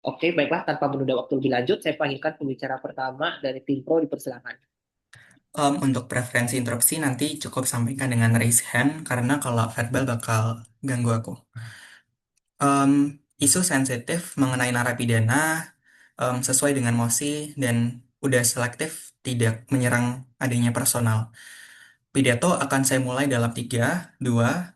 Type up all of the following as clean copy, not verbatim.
Oke, baiklah tanpa menunda waktu lebih lanjut, saya panggilkan pembicara pertama dari tim Pro dipersilakan. Untuk preferensi interupsi nanti cukup sampaikan dengan raise hand karena kalau verbal bakal ganggu aku. Em, Isu sensitif mengenai narapidana sesuai dengan mosi dan udah selektif tidak menyerang adanya personal. Pidato akan saya mulai dalam 3, 2,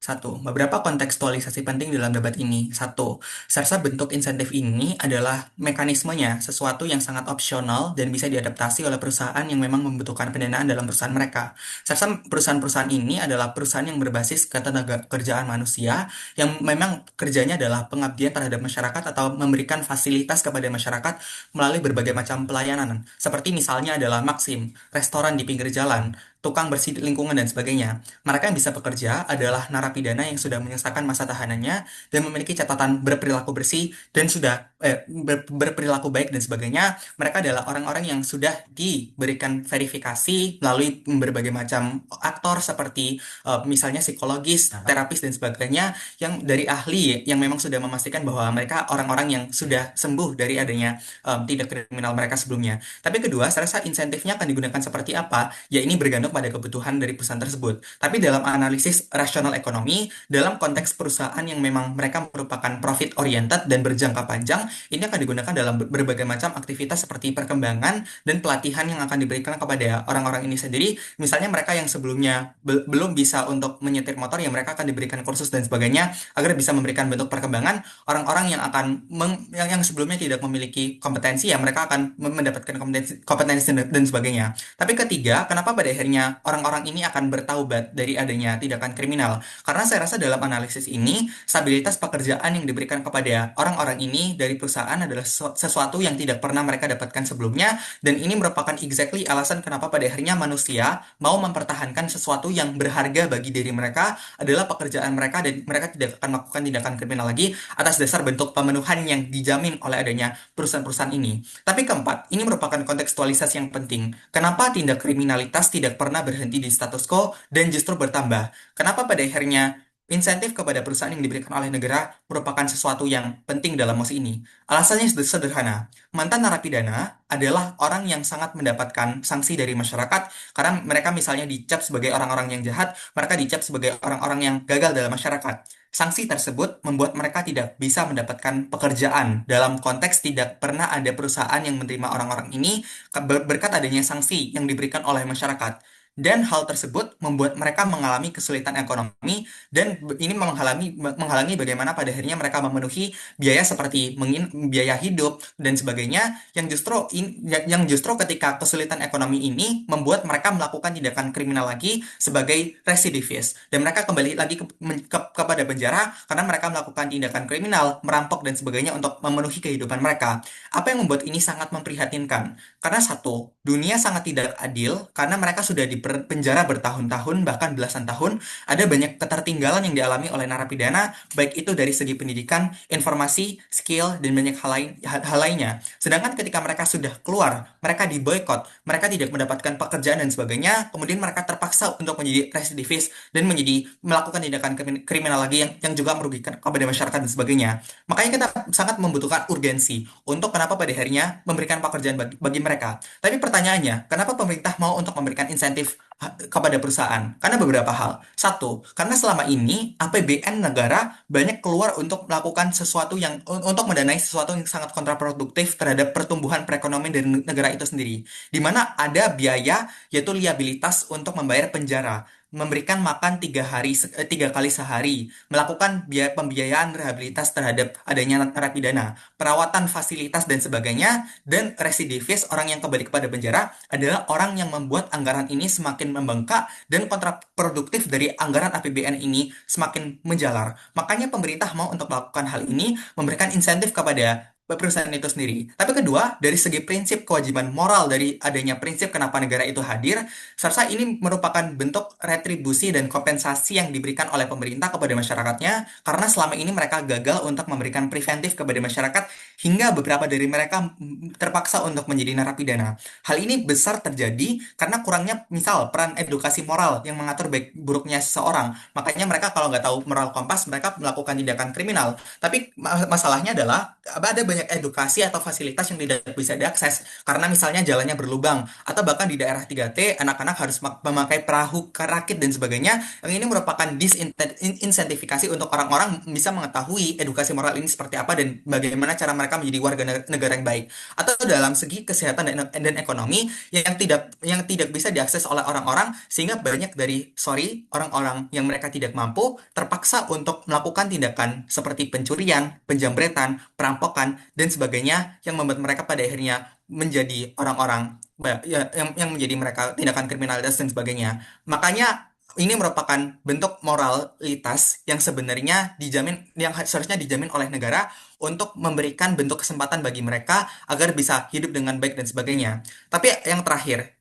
1. Beberapa kontekstualisasi penting dalam debat ini. Satu, serta bentuk insentif ini adalah mekanismenya, sesuatu yang sangat opsional dan bisa diadaptasi oleh perusahaan yang memang membutuhkan pendanaan dalam perusahaan mereka. Serta perusahaan-perusahaan ini adalah perusahaan yang berbasis ketenaga kerjaan manusia, yang memang kerjanya adalah pengabdian terhadap masyarakat atau memberikan fasilitas kepada masyarakat melalui berbagai macam pelayanan. Seperti misalnya adalah Maxim, restoran di pinggir jalan, tukang bersih lingkungan dan sebagainya. Mereka yang bisa bekerja adalah narapidana yang sudah menyelesaikan masa tahanannya dan memiliki catatan berperilaku bersih dan sudah berperilaku baik dan sebagainya. Mereka adalah orang-orang yang sudah diberikan verifikasi melalui berbagai macam aktor seperti misalnya psikologis, terapis dan sebagainya yang dari ahli yang memang sudah memastikan bahwa mereka orang-orang yang sudah sembuh dari adanya tindak kriminal mereka sebelumnya. Tapi kedua, saya rasa insentifnya akan digunakan seperti apa? Ya ini bergantung pada kebutuhan dari perusahaan tersebut. Tapi dalam analisis rasional ekonomi, dalam konteks perusahaan yang memang mereka merupakan profit oriented dan berjangka panjang, ini akan digunakan dalam berbagai macam aktivitas seperti perkembangan dan pelatihan yang akan diberikan kepada orang-orang ini sendiri. Misalnya mereka yang sebelumnya belum bisa untuk menyetir motor, ya mereka akan diberikan kursus dan sebagainya agar bisa memberikan bentuk perkembangan. Orang-orang yang akan yang sebelumnya tidak memiliki kompetensi, ya mereka akan mendapatkan kompetensi dan sebagainya. Tapi ketiga, kenapa pada akhirnya orang-orang ini akan bertaubat dari adanya tindakan kriminal? Karena saya rasa dalam analisis ini, stabilitas pekerjaan yang diberikan kepada orang-orang ini dari perusahaan adalah sesuatu yang tidak pernah mereka dapatkan sebelumnya, dan ini merupakan exactly alasan kenapa pada akhirnya manusia mau mempertahankan sesuatu yang berharga bagi diri mereka adalah pekerjaan mereka, dan mereka tidak akan melakukan tindakan kriminal lagi atas dasar bentuk pemenuhan yang dijamin oleh adanya perusahaan-perusahaan ini. Tapi keempat, ini merupakan kontekstualisasi yang penting. Kenapa tindak kriminalitas tidak pernah berhenti di status quo dan justru bertambah? Kenapa pada akhirnya insentif kepada perusahaan yang diberikan oleh negara merupakan sesuatu yang penting dalam mosi ini? Alasannya sederhana. Mantan narapidana adalah orang yang sangat mendapatkan sanksi dari masyarakat karena mereka misalnya dicap sebagai orang-orang yang jahat, mereka dicap sebagai orang-orang yang gagal dalam masyarakat. Sanksi tersebut membuat mereka tidak bisa mendapatkan pekerjaan. Dalam konteks tidak pernah ada perusahaan yang menerima orang-orang ini berkat adanya sanksi yang diberikan oleh masyarakat. Dan hal tersebut membuat mereka mengalami kesulitan ekonomi, dan ini menghalangi bagaimana pada akhirnya mereka memenuhi biaya seperti biaya hidup dan sebagainya, yang justru ketika kesulitan ekonomi ini membuat mereka melakukan tindakan kriminal lagi sebagai residivis, dan mereka kembali lagi kepada penjara karena mereka melakukan tindakan kriminal, merampok dan sebagainya untuk memenuhi kehidupan mereka. Apa yang membuat ini sangat memprihatinkan? Karena satu, dunia sangat tidak adil karena mereka sudah di penjara bertahun-tahun, bahkan belasan tahun. Ada banyak ketertinggalan yang dialami oleh narapidana, baik itu dari segi pendidikan, informasi, skill, dan banyak hal lainnya. Sedangkan ketika mereka sudah keluar, mereka diboykot, mereka tidak mendapatkan pekerjaan dan sebagainya, kemudian mereka terpaksa untuk menjadi residivis dan menjadi melakukan tindakan kriminal lagi yang juga merugikan kepada masyarakat dan sebagainya. Makanya kita sangat membutuhkan urgensi untuk kenapa pada akhirnya memberikan pekerjaan bagi mereka. Tapi pertanyaannya, kenapa pemerintah mau untuk memberikan insentif kepada perusahaan? Karena beberapa hal. Satu, karena selama ini APBN negara banyak keluar untuk melakukan sesuatu untuk mendanai sesuatu yang sangat kontraproduktif terhadap pertumbuhan perekonomian dari negara itu sendiri. Di mana ada biaya yaitu liabilitas untuk membayar penjara, memberikan makan 3 kali sehari, melakukan pembiayaan rehabilitas terhadap adanya narapidana, perawatan fasilitas dan sebagainya, dan residivis orang yang kembali kepada penjara adalah orang yang membuat anggaran ini semakin membengkak dan kontraproduktif dari anggaran APBN ini semakin menjalar. Makanya pemerintah mau untuk melakukan hal ini, memberikan insentif kepada perusahaan itu sendiri. Tapi kedua, dari segi prinsip kewajiban moral dari adanya prinsip kenapa negara itu hadir, saya rasa ini merupakan bentuk retribusi dan kompensasi yang diberikan oleh pemerintah kepada masyarakatnya karena selama ini mereka gagal untuk memberikan preventif kepada masyarakat hingga beberapa dari mereka terpaksa untuk menjadi narapidana. Hal ini besar terjadi karena kurangnya misal peran edukasi moral yang mengatur baik buruknya seseorang. Makanya mereka kalau nggak tahu moral kompas, mereka melakukan tindakan kriminal. Tapi masalahnya adalah ada banyak edukasi atau fasilitas yang tidak bisa diakses karena misalnya jalannya berlubang atau bahkan di daerah 3T anak-anak harus memakai perahu rakit dan sebagainya. Yang ini merupakan disincentifikasi untuk orang-orang bisa mengetahui edukasi moral ini seperti apa dan bagaimana cara mereka menjadi warga negara yang baik. Atau dalam segi kesehatan dan ekonomi yang tidak bisa diakses oleh orang-orang sehingga banyak dari orang-orang yang mereka tidak mampu terpaksa untuk melakukan tindakan seperti pencurian, penjambretan, perampokan dan sebagainya yang membuat mereka pada akhirnya menjadi orang-orang yang menjadi mereka tindakan kriminalitas dan sebagainya. Makanya ini merupakan bentuk moralitas yang sebenarnya yang seharusnya dijamin oleh negara untuk memberikan bentuk kesempatan bagi mereka agar bisa hidup dengan baik dan sebagainya. Tapi yang terakhir,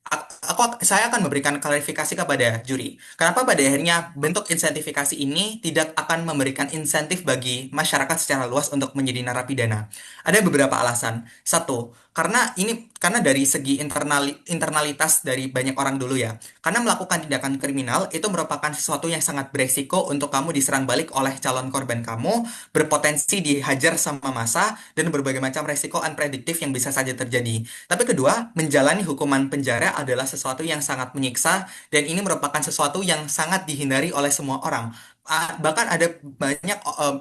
saya akan memberikan klarifikasi kepada juri. Kenapa pada akhirnya bentuk insentifikasi ini tidak akan memberikan insentif bagi masyarakat secara luas untuk menjadi narapidana? Ada beberapa alasan. Satu, karena dari segi internalitas dari banyak orang dulu ya. Karena melakukan tindakan kriminal itu merupakan sesuatu yang sangat beresiko untuk kamu diserang balik oleh calon korban kamu, berpotensi dihajar sama massa, dan berbagai macam resiko unprediktif yang bisa saja terjadi. Tapi kedua, menjalani hukuman penjara adalah sesuatu yang sangat menyiksa, dan ini merupakan sesuatu yang sangat dihindari oleh semua orang. Bahkan ada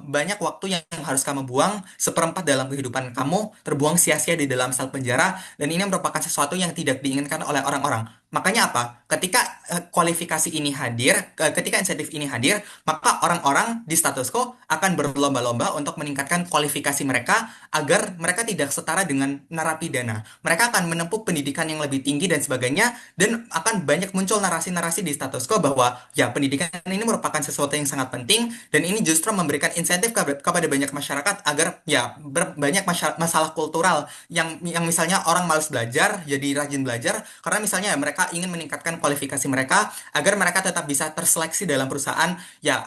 banyak waktu yang harus kamu buang, seperempat dalam kehidupan kamu terbuang sia-sia di dalam sel penjara, dan ini merupakan sesuatu yang tidak diinginkan oleh orang-orang. Makanya apa? Ketika kualifikasi ini hadir, ketika insentif ini hadir, maka orang-orang di status quo akan berlomba-lomba untuk meningkatkan kualifikasi mereka agar mereka tidak setara dengan narapidana. Mereka akan menempuh pendidikan yang lebih tinggi dan sebagainya, dan akan banyak muncul narasi-narasi di status quo bahwa ya pendidikan ini merupakan sesuatu yang sangat penting, dan ini justru memberikan insentif kepada banyak masyarakat agar ya banyak masalah kultural yang misalnya orang malas belajar jadi rajin belajar karena misalnya mereka ingin meningkatkan kualifikasi mereka agar mereka tetap bisa terseleksi dalam perusahaan ya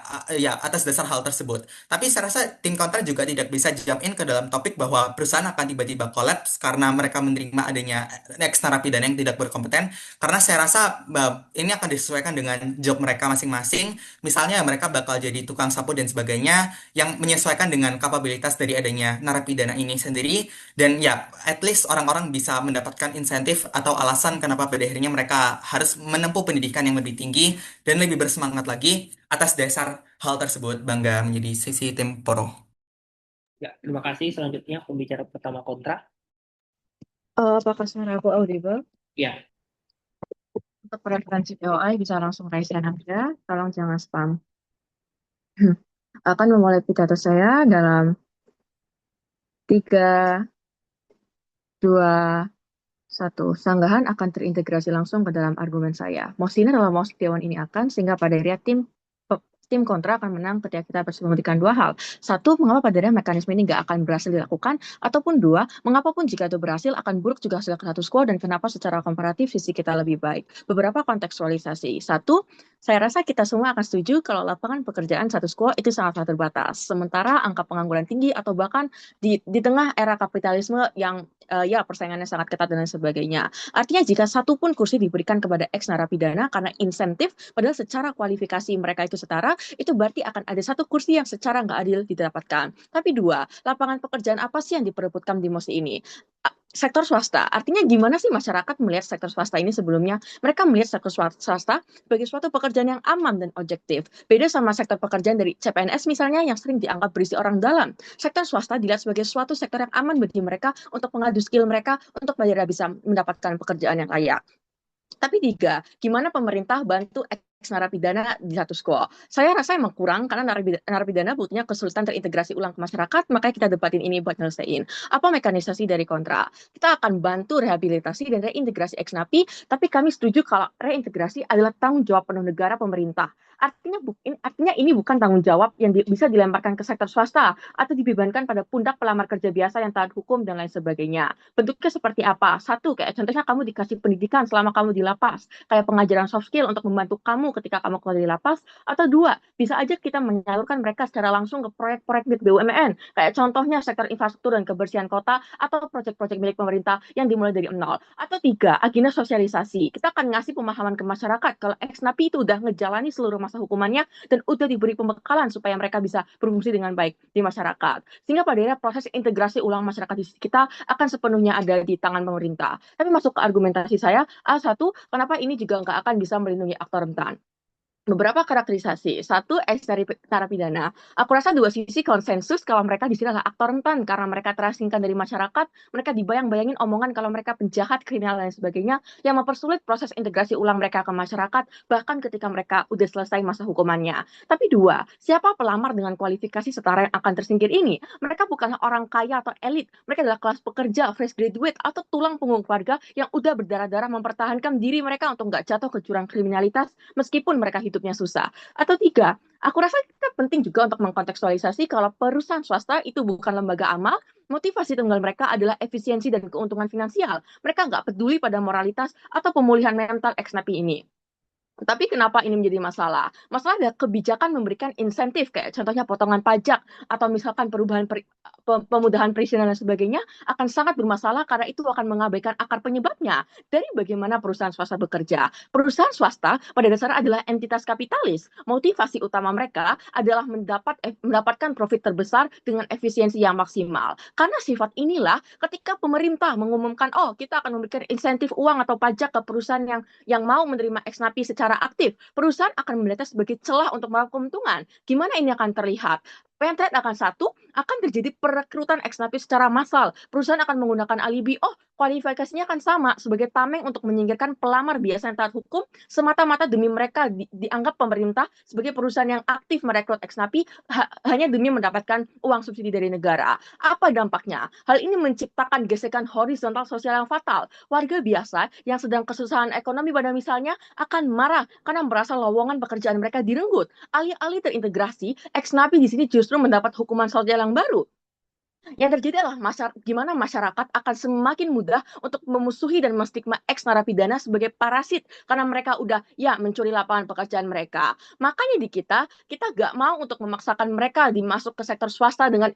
atas dasar hal tersebut. Tapi saya rasa tim kontra juga tidak bisa jump in ke dalam topik bahwa perusahaan akan tiba-tiba collapse karena mereka menerima adanya ex narapidana yang tidak berkompeten, karena saya rasa ini akan disesuaikan dengan job mereka masing-masing. Misalnya mereka bakal jadi tukang sapu dan sebagainya yang menyesuaikan dengan kapabilitas dari adanya narapidana ini sendiri, dan ya at least orang-orang bisa mendapatkan insentif atau alasan kenapa pada akhirnya mereka harus menempuh pendidikan yang lebih tinggi dan lebih bersemangat lagi. Atas dasar hal tersebut, bangga menjadi sisi tim Poro. Ya, terima kasih. Selanjutnya pembicara pertama kontra. Apakah suara aku audible? Ya, Untuk preferensi POI bisa langsung raise hand aja, tolong jangan spam. Akan memulai pidato saya dalam 3, 2, 1. Sanggahan akan terintegrasi langsung ke dalam argumen saya. Mosi ini adalah mosi Dewan ini akan, sehingga pada akhirnya tim kontra akan menang ketika kita harus membuktikan dua hal. Satu, mengapa pada akhirnya mekanisme ini nggak akan berhasil dilakukan, ataupun dua, mengapa pun jika itu berhasil akan buruk juga hasil status quo dan kenapa secara komparatif sisi kita lebih baik. Beberapa kontekstualisasi. Satu, saya rasa kita semua akan setuju kalau lapangan pekerjaan status quo itu sangat terbatas. Sementara angka pengangguran tinggi atau bahkan di tengah era kapitalisme yang ya persaingannya sangat ketat dan lain sebagainya. Artinya jika satu pun kursi diberikan kepada ex narapidana karena insentif, padahal secara kualifikasi mereka itu setara, itu berarti akan ada satu kursi yang secara nggak adil didapatkan. Tapi dua, lapangan pekerjaan apa sih yang diperebutkan di MOS ini? Sektor swasta. Artinya gimana sih masyarakat melihat sektor swasta ini sebelumnya? Mereka melihat sektor swasta sebagai suatu pekerjaan yang aman dan objektif. Beda sama sektor pekerjaan dari CPNS misalnya yang sering dianggap berisi orang dalam. Sektor swasta dilihat sebagai suatu sektor yang aman bagi mereka untuk mengadu skill mereka untuk bisa mendapatkan pekerjaan yang layak. Tapi tiga, gimana pemerintah bantu ex narapidana di status quo? Saya rasa emang kurang karena narapidana buktinya kesulitan terintegrasi ulang ke masyarakat, makanya kita debatin ini buat nyelesain. Apa mekanisasi dari kontra? Kita akan bantu rehabilitasi dan reintegrasi ex napi, tapi kami setuju kalau reintegrasi adalah tanggung jawab penuh negara pemerintah. Artinya ini bukan tanggung jawab yang bisa dilemparkan ke sektor swasta atau dibebankan pada pundak pelamar kerja biasa yang taat hukum dan lain sebagainya. Bentuknya seperti apa? Satu, kayak contohnya kamu dikasih pendidikan selama kamu di lapas, kayak pengajaran soft skill untuk membantu kamu ketika kamu keluar dari lapas. Atau dua, bisa aja kita menyalurkan mereka secara langsung ke proyek-proyek milik BUMN, kayak contohnya sektor infrastruktur dan kebersihan kota atau proyek-proyek milik pemerintah yang dimulai dari nol. Atau tiga, agenda sosialisasi. Kita akan ngasih pemahaman ke masyarakat kalau ex-napi itu udah ngejalani seluruh masa hukumannya dan udah diberi pembekalan supaya mereka bisa berfungsi dengan baik di masyarakat. Sehingga pada akhirnya proses integrasi ulang masyarakat di kita akan sepenuhnya ada di tangan pemerintah. Tapi masuk ke argumentasi saya, satu, kenapa ini juga nggak akan bisa melindungi aktor rentan? Beberapa karakterisasi. Satu, ex narapidana. Aku rasa dua sisi konsensus kalau mereka di sini adalah aktor rentan karena mereka terasingkan dari masyarakat, mereka dibayang-bayangin omongan kalau mereka penjahat, kriminal dan sebagainya yang mempersulit proses integrasi ulang mereka ke masyarakat bahkan ketika mereka udah selesai masa hukumannya. Tapi dua, siapa pelamar dengan kualifikasi setara yang akan tersingkir ini? Mereka bukanlah orang kaya atau elit, mereka adalah kelas pekerja, fresh graduate atau tulang punggung keluarga yang udah berdarah-darah mempertahankan diri mereka untuk nggak jatuh ke jurang kriminalitas meskipun mereka hidupnya susah. Atau tiga, aku rasa kita penting juga untuk mengkontekstualisasi kalau perusahaan swasta itu bukan lembaga amal, motivasi tunggal mereka adalah efisiensi dan keuntungan finansial. Mereka nggak peduli pada moralitas atau pemulihan mental ex-napi ini. Tapi kenapa ini menjadi masalah? Masalah adalah kebijakan memberikan insentif, kayak contohnya potongan pajak, atau misalkan pemudahan perizinan dan sebagainya, akan sangat bermasalah karena itu akan mengabaikan akar penyebabnya dari bagaimana perusahaan swasta bekerja. Perusahaan swasta pada dasarnya adalah entitas kapitalis. Motivasi utama mereka adalah mendapatkan profit terbesar dengan efisiensi yang maksimal. Karena sifat inilah ketika pemerintah mengumumkan, oh kita akan memberikan insentif uang atau pajak ke perusahaan yang mau menerima ex-napi secara aktif, perusahaan akan melihatnya sebagai celah untuk melakukan keuntungan. Gimana ini akan terlihat? Pentret akan satu, akan terjadi perekrutan ex-napi secara massal. Perusahaan akan menggunakan alibi, oh kualifikasinya akan sama sebagai tameng untuk menyingkirkan pelamar biasa yang taat hukum semata-mata demi mereka dianggap pemerintah sebagai perusahaan yang aktif merekrut ex-napi hanya demi mendapatkan uang subsidi dari negara. Apa dampaknya? Hal ini menciptakan gesekan horizontal sosial yang fatal. Warga biasa yang sedang kesusahan ekonomi pada misalnya akan marah karena merasa lowongan pekerjaan mereka direnggut. Alih-alih terintegrasi, ex-napi di sini justru mendapat hukuman sosial yang baru. Yang terjadi adalah gimana masyarakat akan semakin mudah untuk memusuhi dan menstigma ex narapidana sebagai parasit karena mereka udah ya mencuri lapangan pekerjaan mereka. Makanya di kita gak mau untuk memaksakan mereka dimasuk ke sektor swasta dengan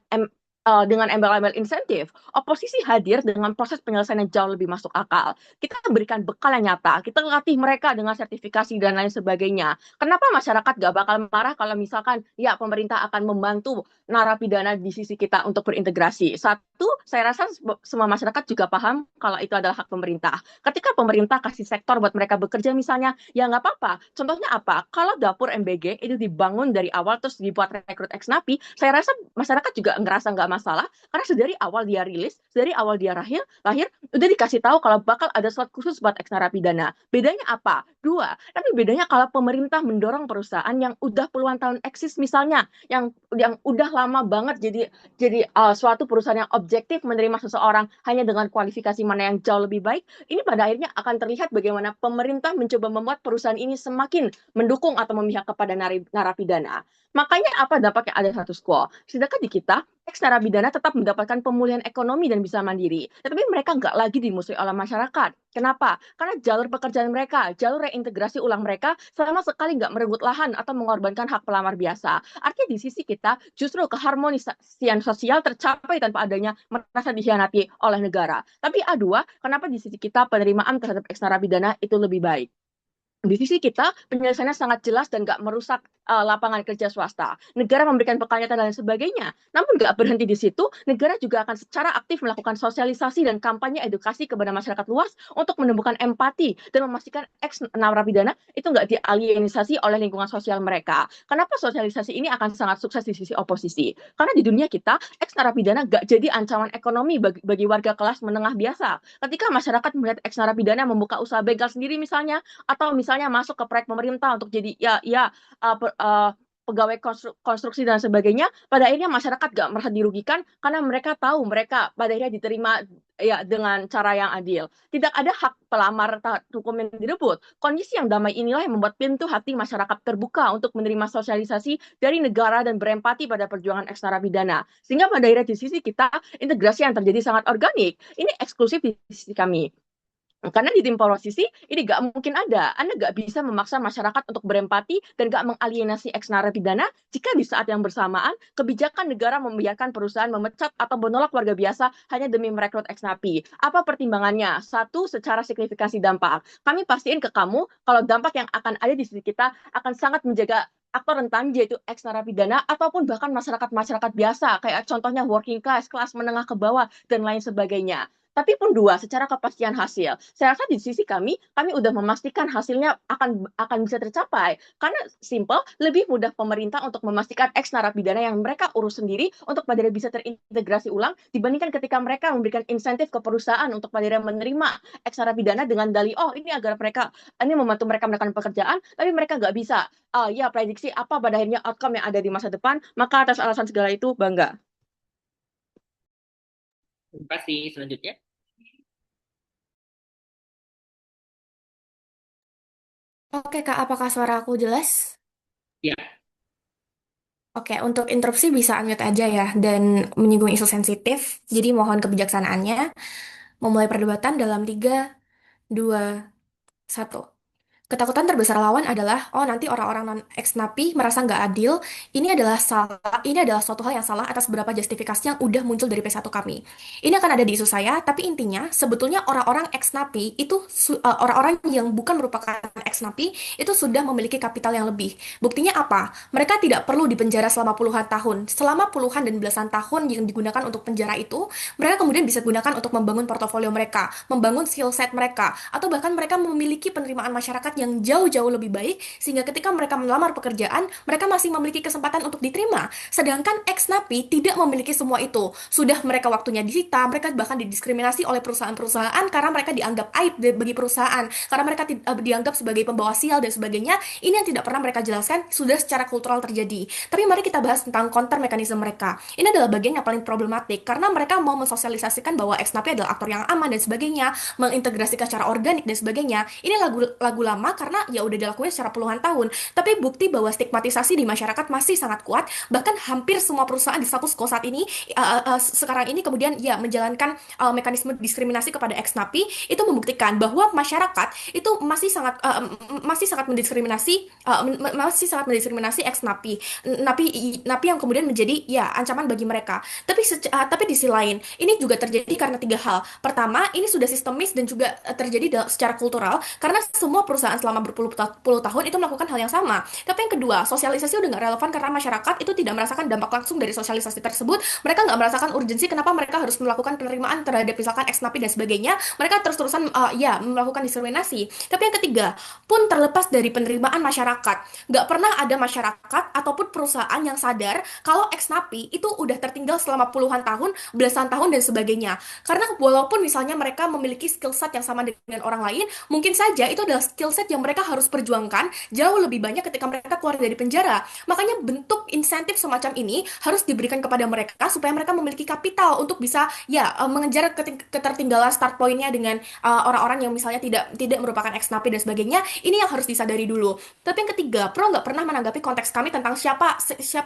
embel-embel insentif. Oposisi hadir dengan proses penyelesaian yang jauh lebih masuk akal. Kita berikan bekal yang nyata, kita latih mereka dengan sertifikasi dan lain sebagainya. Kenapa masyarakat gak bakal marah kalau misalkan ya pemerintah akan membantu narapidana di sisi kita untuk berintegrasi? Satu, saya rasa semua masyarakat juga paham kalau itu adalah hak pemerintah. Ketika pemerintah kasih sektor buat mereka bekerja misalnya, ya nggak apa-apa. Contohnya apa? Kalau dapur MBG itu dibangun dari awal terus dibuat rekrut ex-napi, saya rasa masyarakat juga ngerasa nggak masalah karena sedari awal dia rilis, dari awal dia lahir udah dikasih tahu kalau bakal ada slot khusus buat ex narapidana. Bedanya apa? Dua. Tapi bedanya kalau pemerintah mendorong perusahaan yang udah puluhan tahun eksis misalnya, yang udah lama banget jadi suatu perusahaan yang objektif menerima seseorang hanya dengan kualifikasi mana yang jauh lebih baik, ini pada akhirnya akan terlihat bagaimana pemerintah mencoba membuat perusahaan ini semakin mendukung atau memihak kepada narapidana. Makanya apa dampaknya ada status quo? Sedangkan di kita, ex narapidana tetap mendapatkan pemulihan ekonomi dan bisa mandiri. Tetapi mereka nggak lagi dimusuhi oleh masyarakat. Kenapa? Karena jalur pekerjaan mereka, jalur reintegrasi ulang mereka sama sekali nggak merenggut lahan atau mengorbankan hak pelamar biasa. Artinya di sisi kita, justru keharmonisian sosial tercapai tanpa adanya merasa dikhianati oleh negara. Tapi A2, kenapa di sisi kita penerimaan terhadap ex narapidana itu lebih baik? Di sisi kita, penyelesaiannya sangat jelas dan nggak merusak lapangan kerja swasta. Negara memberikan bekal nyata dan sebagainya. Namun nggak berhenti di situ, negara juga akan secara aktif melakukan sosialisasi dan kampanye edukasi kepada masyarakat luas untuk menemukan empati dan memastikan ex narapidana itu nggak dialienisasi oleh lingkungan sosial mereka. Kenapa sosialisasi ini akan sangat sukses di sisi oposisi? Karena di dunia kita, ex narapidana nggak jadi ancaman ekonomi bagi warga kelas menengah biasa. Ketika masyarakat melihat ex narapidana membuka usaha begal sendiri misalnya, atau misalnya masuk ke proyek pemerintah untuk jadi pegawai konstruksi dan sebagainya, pada akhirnya masyarakat gak merasa dirugikan karena mereka tahu mereka pada akhirnya diterima ya dengan cara yang adil. Tidak ada hak pelamar hukum yang direbut. Kondisi yang damai inilah yang membuat pintu hati masyarakat terbuka untuk menerima sosialisasi dari negara dan berempati pada perjuangan eks narapidana. Sehingga pada akhirnya di sisi kita, integrasi yang terjadi sangat organik. Ini eksklusif di sisi kami. Karena di tim oposisi ini gak mungkin ada. Anda gak bisa memaksa masyarakat untuk berempati dan gak mengalienasi eks narapidana jika di saat yang bersamaan kebijakan negara membiarkan perusahaan memecat atau menolak warga biasa hanya demi merekrut eks napi. Apa pertimbangannya? Satu, secara signifikansi dampak. Kami pastiin ke kamu kalau dampak yang akan ada di sisi kita akan sangat menjaga aktor rentan yaitu eks narapidana ataupun bahkan masyarakat-masyarakat biasa kayak contohnya working class, kelas menengah ke bawah dan lain sebagainya. Tapi pun dua, secara kepastian hasil. Saya rasa di sisi kami udah memastikan hasilnya akan bisa tercapai. Karena simple, lebih mudah pemerintah untuk memastikan eks narapidana yang mereka urus sendiri untuk pada bisa terintegrasi ulang dibandingkan ketika mereka memberikan insentif ke perusahaan untuk pada menerima eks narapidana dengan dalih, oh ini agar mereka, ini membantu mereka mendapatkan pekerjaan, tapi mereka nggak bisa. Ya, prediksi apa pada akhirnya outcome yang ada di masa depan, maka atas alasan segala itu bangga. Terima kasih. Selanjutnya. Oke, Kak, apakah suara aku jelas? Ya, Oke, untuk interupsi bisa unmute aja ya, dan menyinggung isu sensitif, jadi mohon kebijaksanaannya. Memulai perdebatan dalam 3, 2, 1. Ketakutan terbesar lawan adalah, oh nanti orang-orang non ex napi merasa nggak adil. Ini adalah suatu hal yang salah atas beberapa justifikasi yang udah muncul dari P1 kami. Ini akan ada di isu saya, tapi intinya sebetulnya orang-orang ex napi itu orang-orang yang bukan merupakan ex napi itu sudah memiliki kapital yang lebih. Buktinya apa? Mereka tidak perlu dipenjara selama puluhan tahun. Selama puluhan dan belasan tahun yang digunakan untuk penjara itu, mereka kemudian bisa gunakan untuk membangun portofolio mereka, membangun skill set mereka, atau bahkan mereka memiliki penerimaan masyarakat yang jauh-jauh lebih baik, sehingga ketika mereka melamar pekerjaan, mereka masih memiliki kesempatan untuk diterima. Sedangkan ex-napi tidak memiliki semua itu. Sudah mereka waktunya disita, mereka bahkan didiskriminasi oleh perusahaan-perusahaan karena mereka dianggap aib bagi perusahaan, karena mereka dianggap sebagai pembawa sial dan sebagainya. Ini yang tidak pernah mereka jelaskan, sudah secara kultural terjadi. Tapi mari kita bahas tentang counter mekanisme mereka. Ini adalah bagian yang paling problematik, karena mereka mau mensosialisasikan bahwa ex-napi adalah aktor yang aman dan sebagainya, mengintegrasikan secara organik dan sebagainya. Ini lagu lama karena ya udah dilakuin secara puluhan tahun. Tapi bukti bahwa stigmatisasi di masyarakat masih sangat kuat. Bahkan hampir semua perusahaan di status quo saat ini sekarang ini kemudian ya menjalankan mekanisme diskriminasi kepada ex-napi, itu membuktikan bahwa masyarakat itu masih sangat mendiskriminasi ex-napi. Napi yang kemudian menjadi ya ancaman bagi mereka. Tapi di sisi lain, ini juga terjadi karena 3 hal. Pertama, ini sudah sistemis dan juga terjadi secara kultural karena semua perusahaan selama berpuluh-puluh tahun itu melakukan hal yang sama. Tapi yang kedua, sosialisasi udah nggak relevan karena masyarakat itu tidak merasakan dampak langsung dari sosialisasi tersebut. Mereka nggak merasakan urgensi kenapa mereka harus melakukan penerimaan terhadap misalkan ex-napi dan sebagainya. Mereka terus-terusan melakukan diskriminasi. Tapi yang ketiga, pun terlepas dari penerimaan masyarakat, nggak pernah ada masyarakat ataupun perusahaan yang sadar kalau ex-napi itu udah tertinggal selama puluhan tahun, belasan tahun dan sebagainya. Karena walaupun misalnya mereka memiliki skill set yang sama dengan orang lain, mungkin saja itu adalah skill set yang mereka harus perjuangkan jauh lebih banyak ketika mereka keluar dari penjara. Makanya bentuk insentif semacam ini harus diberikan kepada mereka supaya mereka memiliki kapital untuk bisa mengejar ketertinggalan start point-nya dengan orang-orang yang misalnya tidak merupakan ex-napi dan sebagainya. Ini yang harus disadari dulu. Tapi yang ketiga, Pro nggak pernah menanggapi konteks kami tentang siapa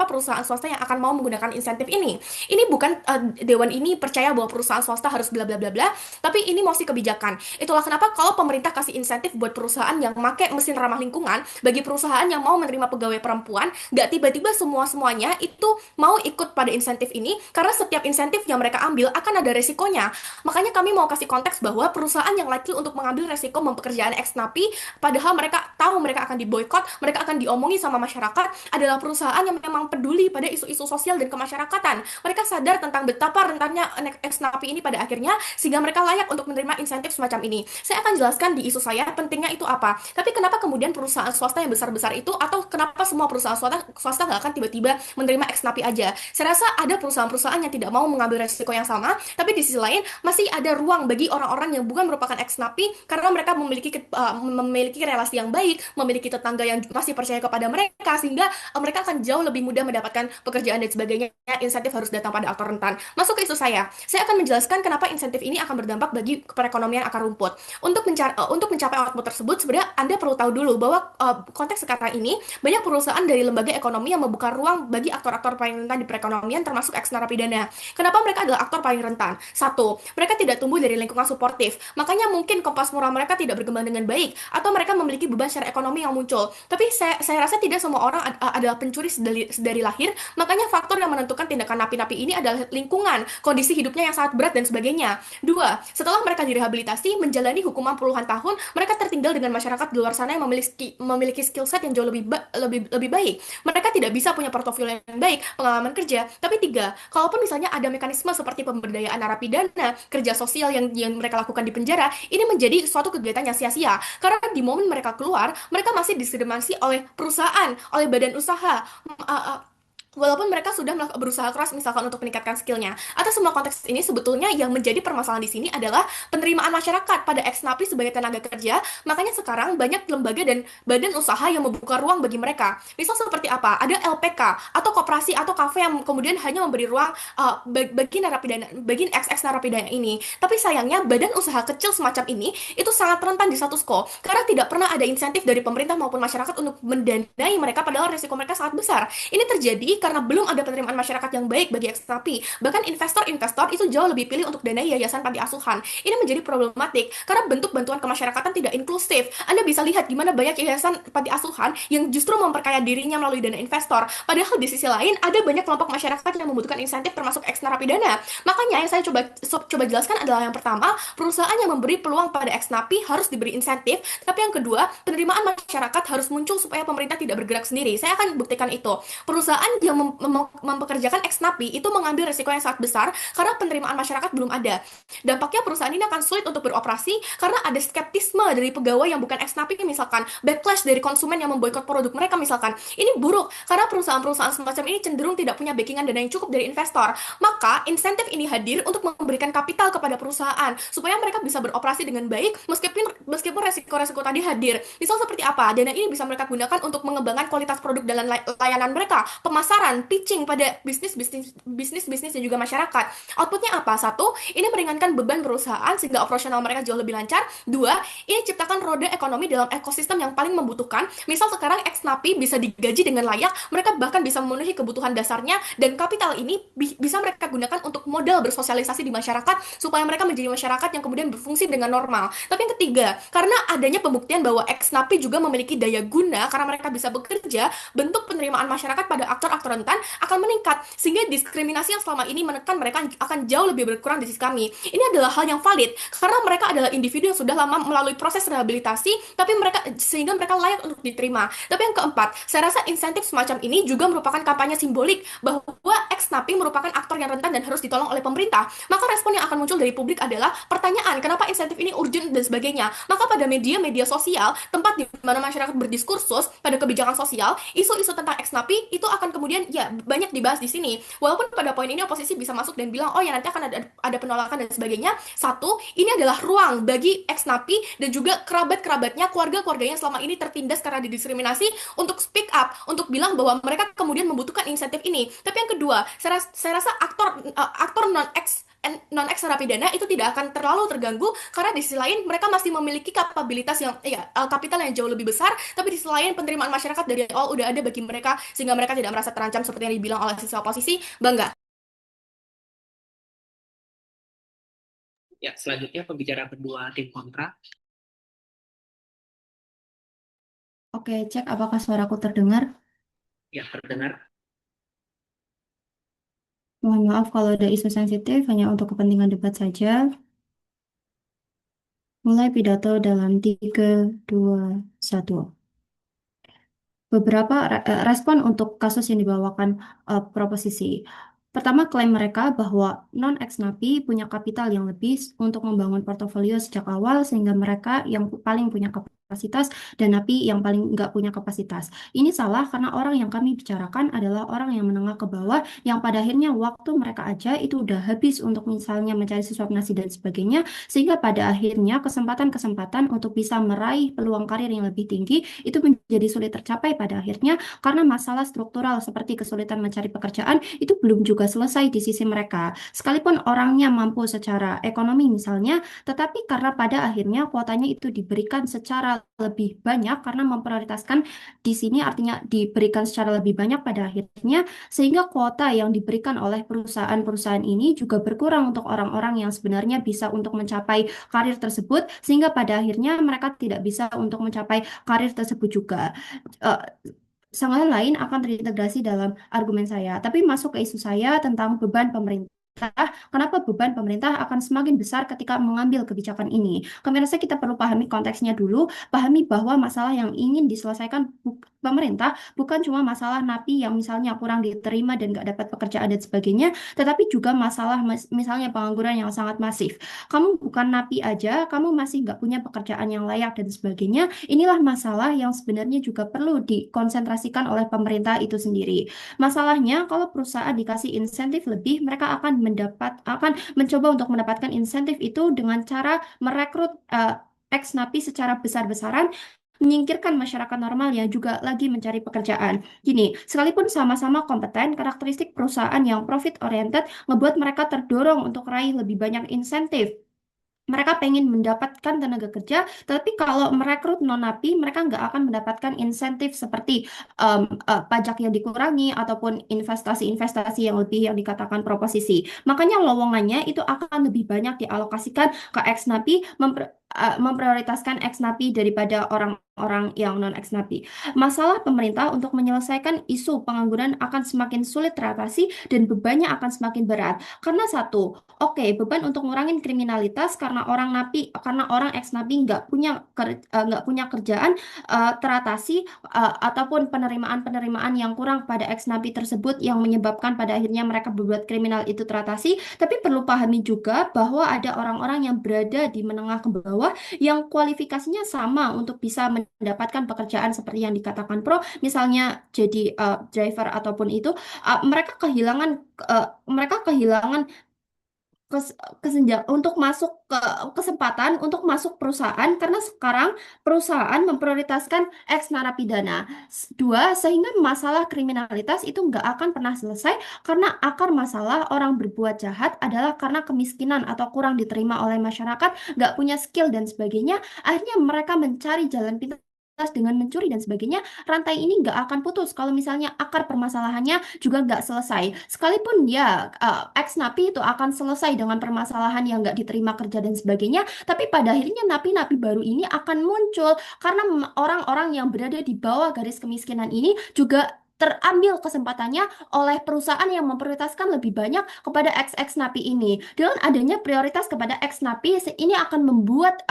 perusahaan swasta yang akan mau menggunakan insentif ini. Ini bukan Dewan ini percaya bahwa perusahaan swasta harus bla bla bla bla, tapi ini mosi kebijakan. Itulah kenapa kalau pemerintah kasih insentif buat perusahaan yang make mesin ramah lingkungan, bagi perusahaan yang mau menerima pegawai perempuan, nggak tiba-tiba semuanya itu mau ikut pada insentif ini, karena setiap insentif yang mereka ambil akan ada resikonya. Makanya kami mau kasih konteks bahwa perusahaan yang likely untuk mengambil resiko mempekerjaan ex-napi, padahal mereka tahu mereka akan diboykot, mereka akan diomongi sama masyarakat, adalah perusahaan yang memang peduli pada isu-isu sosial dan kemasyarakatan. Mereka sadar tentang betapa rentannya ex-napi ini pada akhirnya, sehingga mereka layak untuk menerima insentif semacam ini. Saya akan jelaskan di isu saya pentingnya itu apa. mereka. Tapi kenapa kemudian perusahaan swasta yang besar-besar itu, atau kenapa semua perusahaan swasta nggak akan tiba-tiba menerima ex napi aja? Saya rasa ada perusahaan-perusahaan yang tidak mau mengambil resiko yang sama, tapi di sisi lain masih ada ruang bagi orang-orang yang bukan merupakan ex napi karena mereka memiliki relasi yang baik, memiliki tetangga yang masih percaya kepada mereka, sehingga mereka akan jauh lebih mudah mendapatkan pekerjaan dan sebagainya. Insentif harus datang pada aktor rentan. Masuk ke isu saya akan menjelaskan kenapa insentif ini akan berdampak bagi perekonomian akar rumput. Untuk mencapai output tersebut, sebenarnya Anda perlu tahu dulu bahwa konteks sekarang ini banyak perusahaan dari lembaga ekonomi yang membuka ruang bagi aktor-aktor paling rentan di perekonomian, termasuk ex narapidana. Kenapa mereka adalah aktor paling rentan? Satu, mereka tidak tumbuh dari lingkungan suportif, makanya mungkin kompas moral mereka tidak berkembang dengan baik, atau mereka memiliki beban secara ekonomi yang muncul. Tapi saya rasa tidak semua orang adalah pencuri sedari lahir, makanya faktor yang menentukan tindakan napi-napi ini adalah lingkungan, kondisi hidupnya yang sangat berat dan sebagainya. Dua, setelah mereka direhabilitasi, menjalani hukuman puluhan tahun, mereka tertinggal dengan masyarakat di luar sana yang memiliki skill set yang jauh lebih baik. Mereka tidak bisa punya portofolio yang baik, pengalaman kerja. Tapi tiga, kalaupun misalnya ada mekanisme seperti pemberdayaan narapidana, kerja sosial yang mereka lakukan di penjara, ini menjadi suatu kegiatan yang sia-sia. Karena di momen mereka keluar, mereka masih diskriminasi oleh perusahaan, oleh badan usaha. Walaupun mereka sudah berusaha keras misalkan untuk meningkatkan skillnya. Atas semua konteks ini sebetulnya yang menjadi permasalahan di sini adalah penerimaan masyarakat pada ex-napi sebagai tenaga kerja. Makanya sekarang banyak lembaga dan badan usaha yang membuka ruang bagi mereka. Misal seperti apa? Ada LPK atau koperasi atau kafe yang kemudian hanya memberi ruang bagi narapidana, bagi ex narapidana ini. Tapi sayangnya badan usaha kecil semacam ini itu sangat rentan di status quo karena tidak pernah ada insentif dari pemerintah maupun masyarakat untuk mendanai mereka, padahal risiko mereka sangat besar. Ini terjadi karena belum ada penerimaan masyarakat yang baik bagi ex napi. Bahkan investor-investor itu jauh lebih pilih untuk danai yayasan panti asuhan. Ini menjadi problematik karena bentuk bantuan kemasyarakatan tidak inklusif. Anda bisa lihat gimana banyak yayasan panti asuhan yang justru memperkaya dirinya melalui dana investor. Padahal di sisi lain ada banyak kelompok masyarakat yang membutuhkan insentif termasuk ex narapidana. Makanya yang saya coba jelaskan adalah yang pertama, perusahaan yang memberi peluang pada ex napi harus diberi insentif, tapi yang kedua, penerimaan masyarakat harus muncul supaya pemerintah tidak bergerak sendiri. Saya akan buktikan itu. Perusahaan yang mempekerjakan ex napi itu mengambil risiko yang sangat besar karena penerimaan masyarakat belum ada. Dampaknya perusahaan ini akan sulit untuk beroperasi karena ada skeptisme dari pegawai yang bukan ex napi, misalkan backlash dari konsumen yang memboikot produk mereka misalkan. Ini buruk karena perusahaan-perusahaan semacam ini cenderung tidak punya backingan dana yang cukup dari investor. Maka insentif ini hadir untuk memberikan kapital kepada perusahaan supaya mereka bisa beroperasi dengan baik meskipun resiko-resiko tadi hadir. Misal seperti apa? Dana ini bisa mereka gunakan untuk mengembangkan kualitas produk dan layanan mereka, pemasaran, pitching pada bisnis dan juga masyarakat. Outputnya apa? Satu, ini meringankan beban perusahaan sehingga operasional mereka jauh lebih lancar. Dua, ini ciptakan roda ekonomi dalam ekosistem yang paling membutuhkan. Misal sekarang ex napi bisa digaji dengan layak, mereka bahkan bisa memenuhi kebutuhan dasarnya, dan kapital ini bisa mereka gunakan untuk modal bersosialisasi di masyarakat supaya mereka menjadi masyarakat yang kemudian berfungsi dengan normal. Tapi yang ketiga, karena adanya pembuktian bahwa ex napi juga memiliki daya guna karena mereka bisa bekerja, bentuk penerimaan masyarakat pada aktor-aktor rentan akan meningkat, sehingga diskriminasi yang selama ini menekan mereka akan jauh lebih berkurang di sisi kami. Ini adalah hal yang valid karena mereka adalah individu yang sudah lama melalui proses rehabilitasi, tapi sehingga mereka layak untuk diterima. Tapi yang keempat, saya rasa insentif semacam ini juga merupakan kampanye simbolik bahwa ex napi merupakan aktor yang rentan dan harus ditolong oleh pemerintah. Maka respon yang akan muncul dari publik adalah pertanyaan, kenapa insentif ini urgent dan sebagainya. Maka pada media sosial, tempat di mana masyarakat berdiskursus pada kebijakan sosial, isu-isu tentang ex napi itu akan kemudian ya banyak dibahas di sini. Walaupun pada poin ini oposisi bisa masuk dan bilang, oh ya nanti akan ada penolakan dan sebagainya. Satu, ini adalah ruang bagi ex napi dan juga kerabat-kerabatnya, keluarga-keluarganya selama ini tertindas karena didiskriminasi untuk speak up, untuk bilang bahwa mereka kemudian membutuhkan insentif ini. Tapi yang kedua, saya rasa aktor non-ex narapidana itu tidak akan terlalu terganggu karena di sisi lain mereka masih memiliki kapabilitas yang kapital yang jauh lebih besar, tapi di sisi lain penerimaan masyarakat dari awal udah ada bagi mereka sehingga mereka tidak merasa terancam seperti yang dibilang oleh sisi oposisi. Bangga. Ya, selanjutnya pembicara kedua tim kontra. Oke, cek apakah suaraku terdengar. Ya, terdengar. Mohon maaf kalau ada isu sensitif, hanya untuk kepentingan debat saja. Mulai pidato dalam 3, 2, 1. Beberapa respon untuk kasus yang dibawakan proposisi. Pertama, klaim mereka bahwa non-ex napi punya kapital yang lebih untuk membangun portofolio sejak awal, sehingga mereka yang paling punya kapasitas kapasitas dan napi yang paling nggak punya kapasitas. Ini salah karena orang yang kami bicarakan adalah orang yang menengah ke bawah yang pada akhirnya waktu mereka aja itu udah habis untuk misalnya mencari sesuap nasi dan sebagainya, sehingga pada akhirnya kesempatan-kesempatan untuk bisa meraih peluang karir yang lebih tinggi itu menjadi sulit tercapai pada akhirnya karena masalah struktural seperti kesulitan mencari pekerjaan itu belum juga selesai di sisi mereka. Sekalipun orangnya mampu secara ekonomi misalnya, tetapi karena pada akhirnya kuotanya itu diberikan secara lebih banyak karena memprioritaskan di sini artinya diberikan secara lebih banyak pada akhirnya sehingga kuota yang diberikan oleh perusahaan-perusahaan ini juga berkurang untuk orang-orang yang sebenarnya bisa untuk mencapai karir tersebut sehingga pada akhirnya mereka tidak bisa untuk mencapai karir tersebut juga. Eh, Sangat lain akan terintegrasi dalam argumen saya. Tapi masuk ke isu saya tentang beban pemerintah. Kenapa beban pemerintah akan semakin besar ketika mengambil kebijakan ini? Kami rasa kita perlu pahami konteksnya dulu, pahami bahwa masalah yang ingin diselesaikan pemerintah bukan cuma masalah napi yang misalnya kurang diterima dan nggak dapat pekerjaan dan sebagainya, tetapi juga masalah misalnya pengangguran yang sangat masif. Kamu bukan napi aja, kamu masih nggak punya pekerjaan yang layak dan sebagainya. Inilah masalah yang sebenarnya juga perlu dikonsentrasikan oleh pemerintah itu sendiri. Masalahnya, kalau perusahaan dikasih insentif lebih, mereka akan mencoba untuk mendapatkan insentif itu dengan cara merekrut ex napi secara besar-besaran, menyingkirkan masyarakat normal yang juga lagi mencari pekerjaan. Gini, sekalipun sama-sama kompeten, karakteristik perusahaan yang profit oriented ngebuat mereka terdorong untuk raih lebih banyak insentif. Mereka pengen mendapatkan tenaga kerja, tapi kalau merekrut non-napi, mereka nggak akan mendapatkan insentif seperti pajak yang dikurangi ataupun investasi-investasi yang lebih yang dikatakan proposisi. Makanya lowongannya itu akan lebih banyak dialokasikan ke ex-napi, memprioritaskan ex-napi daripada orang-orang yang non-ex-napi. Masalah pemerintah untuk menyelesaikan isu pengangguran akan semakin sulit teratasi dan bebannya akan semakin berat. Karena satu, oke, beban untuk ngurangin kriminalitas karena orang napi, karena orang ex napi nggak punya kerjaan teratasi ataupun penerimaan-penerimaan yang kurang pada ex napi tersebut yang menyebabkan pada akhirnya mereka berbuat kriminal itu teratasi. Tapi perlu pahami juga bahwa ada orang-orang yang berada di menengah ke bawah yang kualifikasinya sama untuk bisa mendapatkan pekerjaan seperti yang dikatakan Pro, misalnya jadi driver ataupun itu, mereka kehilangan untuk masuk ke kesempatan untuk masuk perusahaan karena sekarang perusahaan memprioritaskan ex narapidana. Dua, sehingga masalah kriminalitas itu nggak akan pernah selesai karena akar masalah orang berbuat jahat adalah karena kemiskinan atau kurang diterima oleh masyarakat, nggak punya skill dan sebagainya. Akhirnya mereka mencari jalan pintas dengan mencuri dan sebagainya, rantai ini nggak akan putus kalau misalnya akar permasalahannya juga nggak selesai. Sekalipun ya ex napi itu akan selesai dengan permasalahan yang nggak diterima kerja dan sebagainya, tapi pada akhirnya napi-napi baru ini akan muncul karena orang-orang yang berada di bawah garis kemiskinan ini juga terambil kesempatannya oleh perusahaan yang memprioritaskan lebih banyak kepada ex napi ini. Dengan adanya prioritas kepada ex napi, ini akan membuat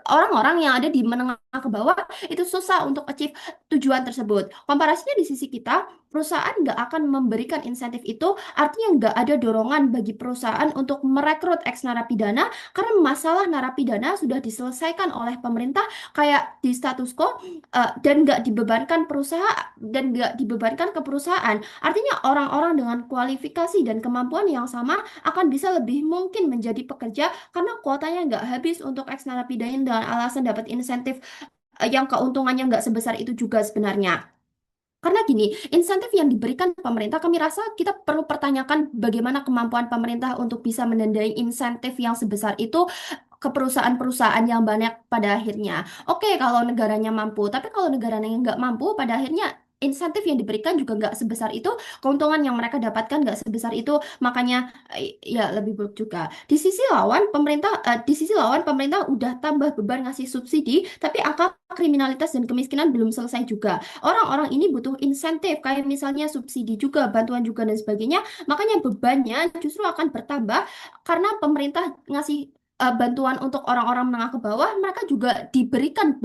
orang-orang yang ada di menengah ke bawah itu susah untuk achieve tujuan tersebut. Komparasinya di sisi kita, perusahaan nggak akan memberikan insentif itu, artinya nggak ada dorongan bagi perusahaan untuk merekrut ex narapidana karena masalah narapidana sudah diselesaikan oleh pemerintah kayak di status quo dan nggak dibebankan perusahaan dan nggak dibebankan ke perusahaan. Artinya orang-orang dengan kualifikasi dan kemampuan yang sama akan bisa lebih mungkin menjadi pekerja karena kuotanya nggak habis untuk ex narapidana dengan alasan dapat insentif yang keuntungannya nggak sebesar itu juga sebenarnya. Karena gini, insentif yang diberikan pemerintah, kami rasa kita perlu pertanyakan bagaimana kemampuan pemerintah untuk bisa menandai insentif yang sebesar itu ke perusahaan-perusahaan yang banyak pada akhirnya. Oke, kalau negaranya mampu, tapi kalau negaranya nggak mampu, pada akhirnya insentif yang diberikan juga nggak sebesar itu, keuntungan yang mereka dapatkan nggak sebesar itu, makanya ya lebih buruk juga. Di sisi lawan pemerintah udah tambah beban ngasih subsidi, tapi angka kriminalitas dan kemiskinan belum selesai juga. Orang-orang ini butuh insentif, kayak misalnya subsidi juga, bantuan juga, dan sebagainya. Makanya bebannya justru akan bertambah karena pemerintah ngasih bantuan untuk orang-orang menengah ke bawah, mereka juga diberikan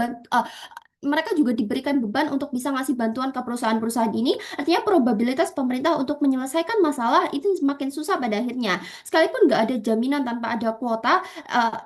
mereka juga diberikan beban untuk bisa ngasih bantuan ke perusahaan-perusahaan ini, artinya probabilitas pemerintah untuk menyelesaikan masalah itu semakin susah pada akhirnya. Sekalipun nggak ada jaminan tanpa ada kuota,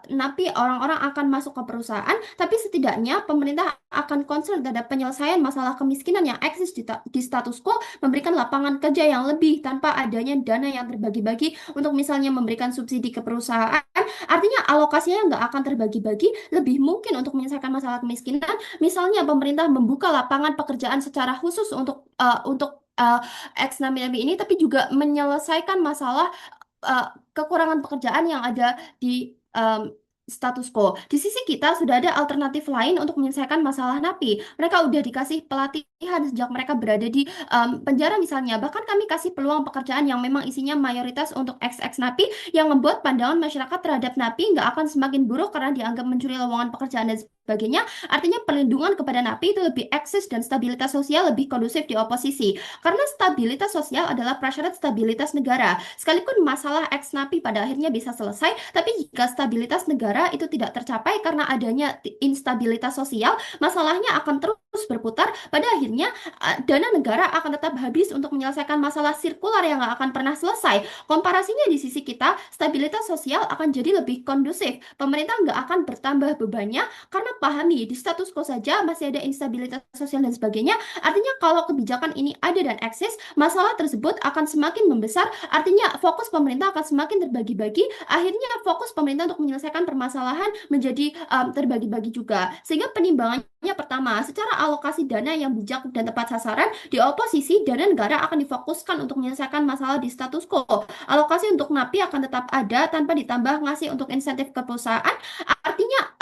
tapi orang-orang akan masuk ke perusahaan, tapi setidaknya pemerintah akan concern terhadap penyelesaian masalah kemiskinan yang eksis di status quo, memberikan lapangan kerja yang lebih tanpa adanya dana yang terbagi-bagi untuk misalnya memberikan subsidi ke perusahaan, artinya alokasinya nggak akan terbagi-bagi, lebih mungkin untuk menyelesaikan masalah kemiskinan. Misalnya pemerintah membuka lapangan pekerjaan secara khusus untuk ex-napi ini, tapi juga menyelesaikan masalah kekurangan pekerjaan yang ada di status quo. Di sisi kita sudah ada alternatif lain untuk menyelesaikan masalah napi. Mereka udah dikasih pelatihan sejak mereka berada di penjara misalnya. Bahkan kami kasih peluang pekerjaan yang memang isinya mayoritas untuk ex-ex napi, yang membuat pandangan masyarakat terhadap napi nggak akan semakin buruk karena dianggap mencuri lowongan pekerjaan dan sebagainya. Artinya perlindungan kepada napi itu lebih eksis dan stabilitas sosial lebih kondusif di oposisi. Karena stabilitas sosial adalah prasyarat stabilitas negara. Sekalipun masalah ex-napi pada akhirnya bisa selesai, tapi jika stabilitas negara itu tidak tercapai karena adanya instabilitas sosial, masalahnya akan terus berputar. Pada akhirnya, dana negara akan tetap habis untuk menyelesaikan masalah sirkular yang nggak akan pernah selesai. Komparasinya di sisi kita, stabilitas sosial akan jadi lebih kondusif. Pemerintah nggak akan bertambah bebannya karena pahami di status quo saja masih ada instabilitas sosial dan sebagainya. Artinya kalau kebijakan ini ada dan eksis, masalah tersebut akan semakin membesar. Artinya fokus pemerintah akan semakin terbagi-bagi. Akhirnya fokus pemerintah untuk menyelesaikan permasalahan menjadi terbagi-bagi juga. Sehingga penimbangannya pertama, secara alokasi dana yang bijak dan tepat sasaran, di oposisi dana negara akan difokuskan untuk menyelesaikan masalah di status quo. Alokasi untuk napi akan tetap ada tanpa ditambah ngasih untuk insentif ke perusahaan. Artinya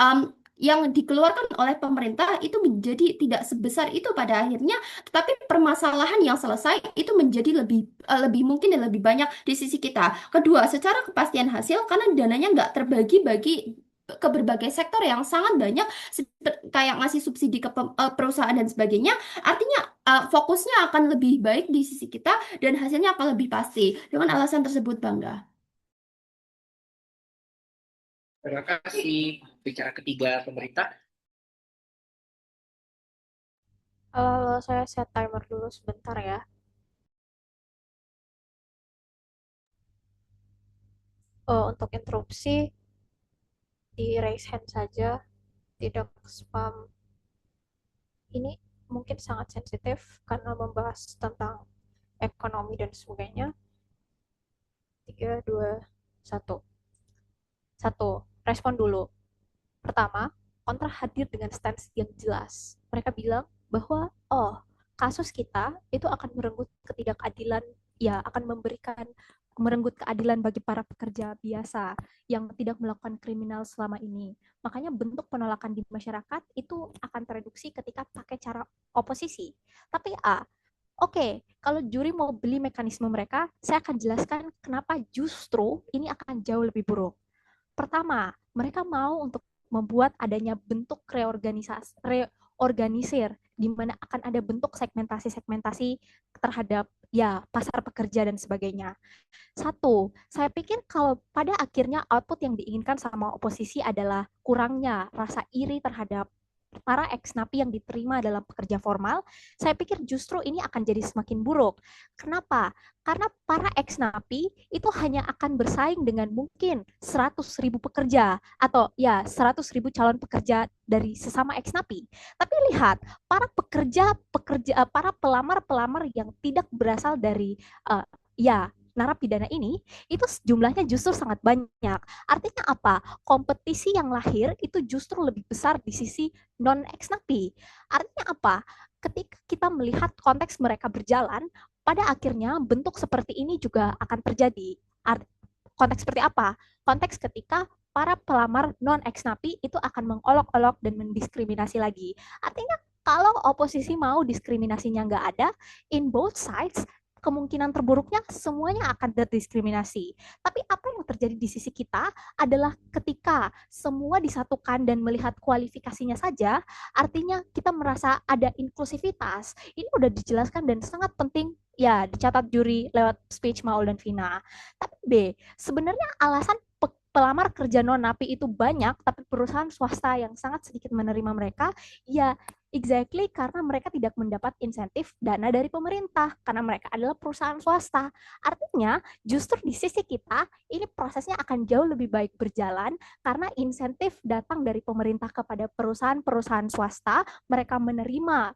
yang dikeluarkan oleh pemerintah itu menjadi tidak sebesar itu pada akhirnya, tetapi permasalahan yang selesai itu menjadi lebih mungkin dan lebih banyak di sisi kita. Kedua, secara kepastian hasil karena dananya nggak terbagi-bagi ke berbagai sektor yang sangat banyak, kayak ngasih subsidi ke perusahaan dan sebagainya, artinya fokusnya akan lebih baik di sisi kita dan hasilnya akan lebih pasti. Dengan alasan tersebut, Bangga. Terima kasih. Bicara ketiga pemerintah. Halo, saya set timer dulu sebentar ya. Untuk interupsi, di raise hand saja, tidak spam. Ini mungkin sangat sensitif karena membahas tentang ekonomi dan sebagainya. 3, 2, 1. 1. Respon dulu. Pertama, kontra hadir dengan stance yang jelas. Mereka bilang bahwa, kasus kita itu akan merenggut ketidakadilan, ya akan merenggut keadilan bagi para pekerja biasa yang tidak melakukan kriminal selama ini. Makanya bentuk penolakan di masyarakat itu akan tereduksi ketika pakai cara oposisi. Tapi oke, kalau juri mau beli mekanisme mereka, saya akan jelaskan kenapa justru ini akan jauh lebih buruk. Pertama, mereka mau untuk membuat adanya bentuk reorganisir, di mana akan ada bentuk segmentasi-segmentasi terhadap ya pasar pekerja dan sebagainya. Satu, saya pikir kalau pada akhirnya output yang diinginkan sama oposisi adalah kurangnya rasa iri terhadap para ex-napi yang diterima dalam pekerja formal, saya pikir justru ini akan jadi semakin buruk. Kenapa? Karena para ex-napi itu hanya akan bersaing dengan mungkin 100.000 pekerja atau ya 100.000 calon pekerja dari sesama ex-napi. Tapi lihat, para para pelamar-pelamar yang tidak berasal dari narapidana ini, itu jumlahnya justru sangat banyak. Artinya apa? Kompetisi yang lahir itu justru lebih besar di sisi non-ex-napi. Artinya apa? Ketika kita melihat konteks mereka berjalan, pada akhirnya bentuk seperti ini juga akan terjadi. Konteks seperti apa? Konteks ketika para pelamar non-ex-napi itu akan mengolok-olok dan mendiskriminasi lagi. Artinya kalau oposisi mau diskriminasinya nggak ada, in both sides, kemungkinan terburuknya semuanya akan terdiskriminasi. Tapi apa yang terjadi di sisi kita adalah ketika semua disatukan dan melihat kualifikasinya saja, artinya kita merasa ada inklusivitas. Ini udah dijelaskan dan sangat penting ya dicatat juri lewat speech Maul dan Vina. Tapi B, sebenarnya alasan pelamar kerja non-napi itu banyak, tapi perusahaan swasta yang sangat sedikit menerima mereka, ya Exactly, karena mereka tidak mendapat insentif dana dari pemerintah, karena mereka adalah perusahaan swasta. Artinya, justru di sisi kita, ini prosesnya akan jauh lebih baik berjalan, karena insentif datang dari pemerintah kepada perusahaan-perusahaan swasta, mereka menerima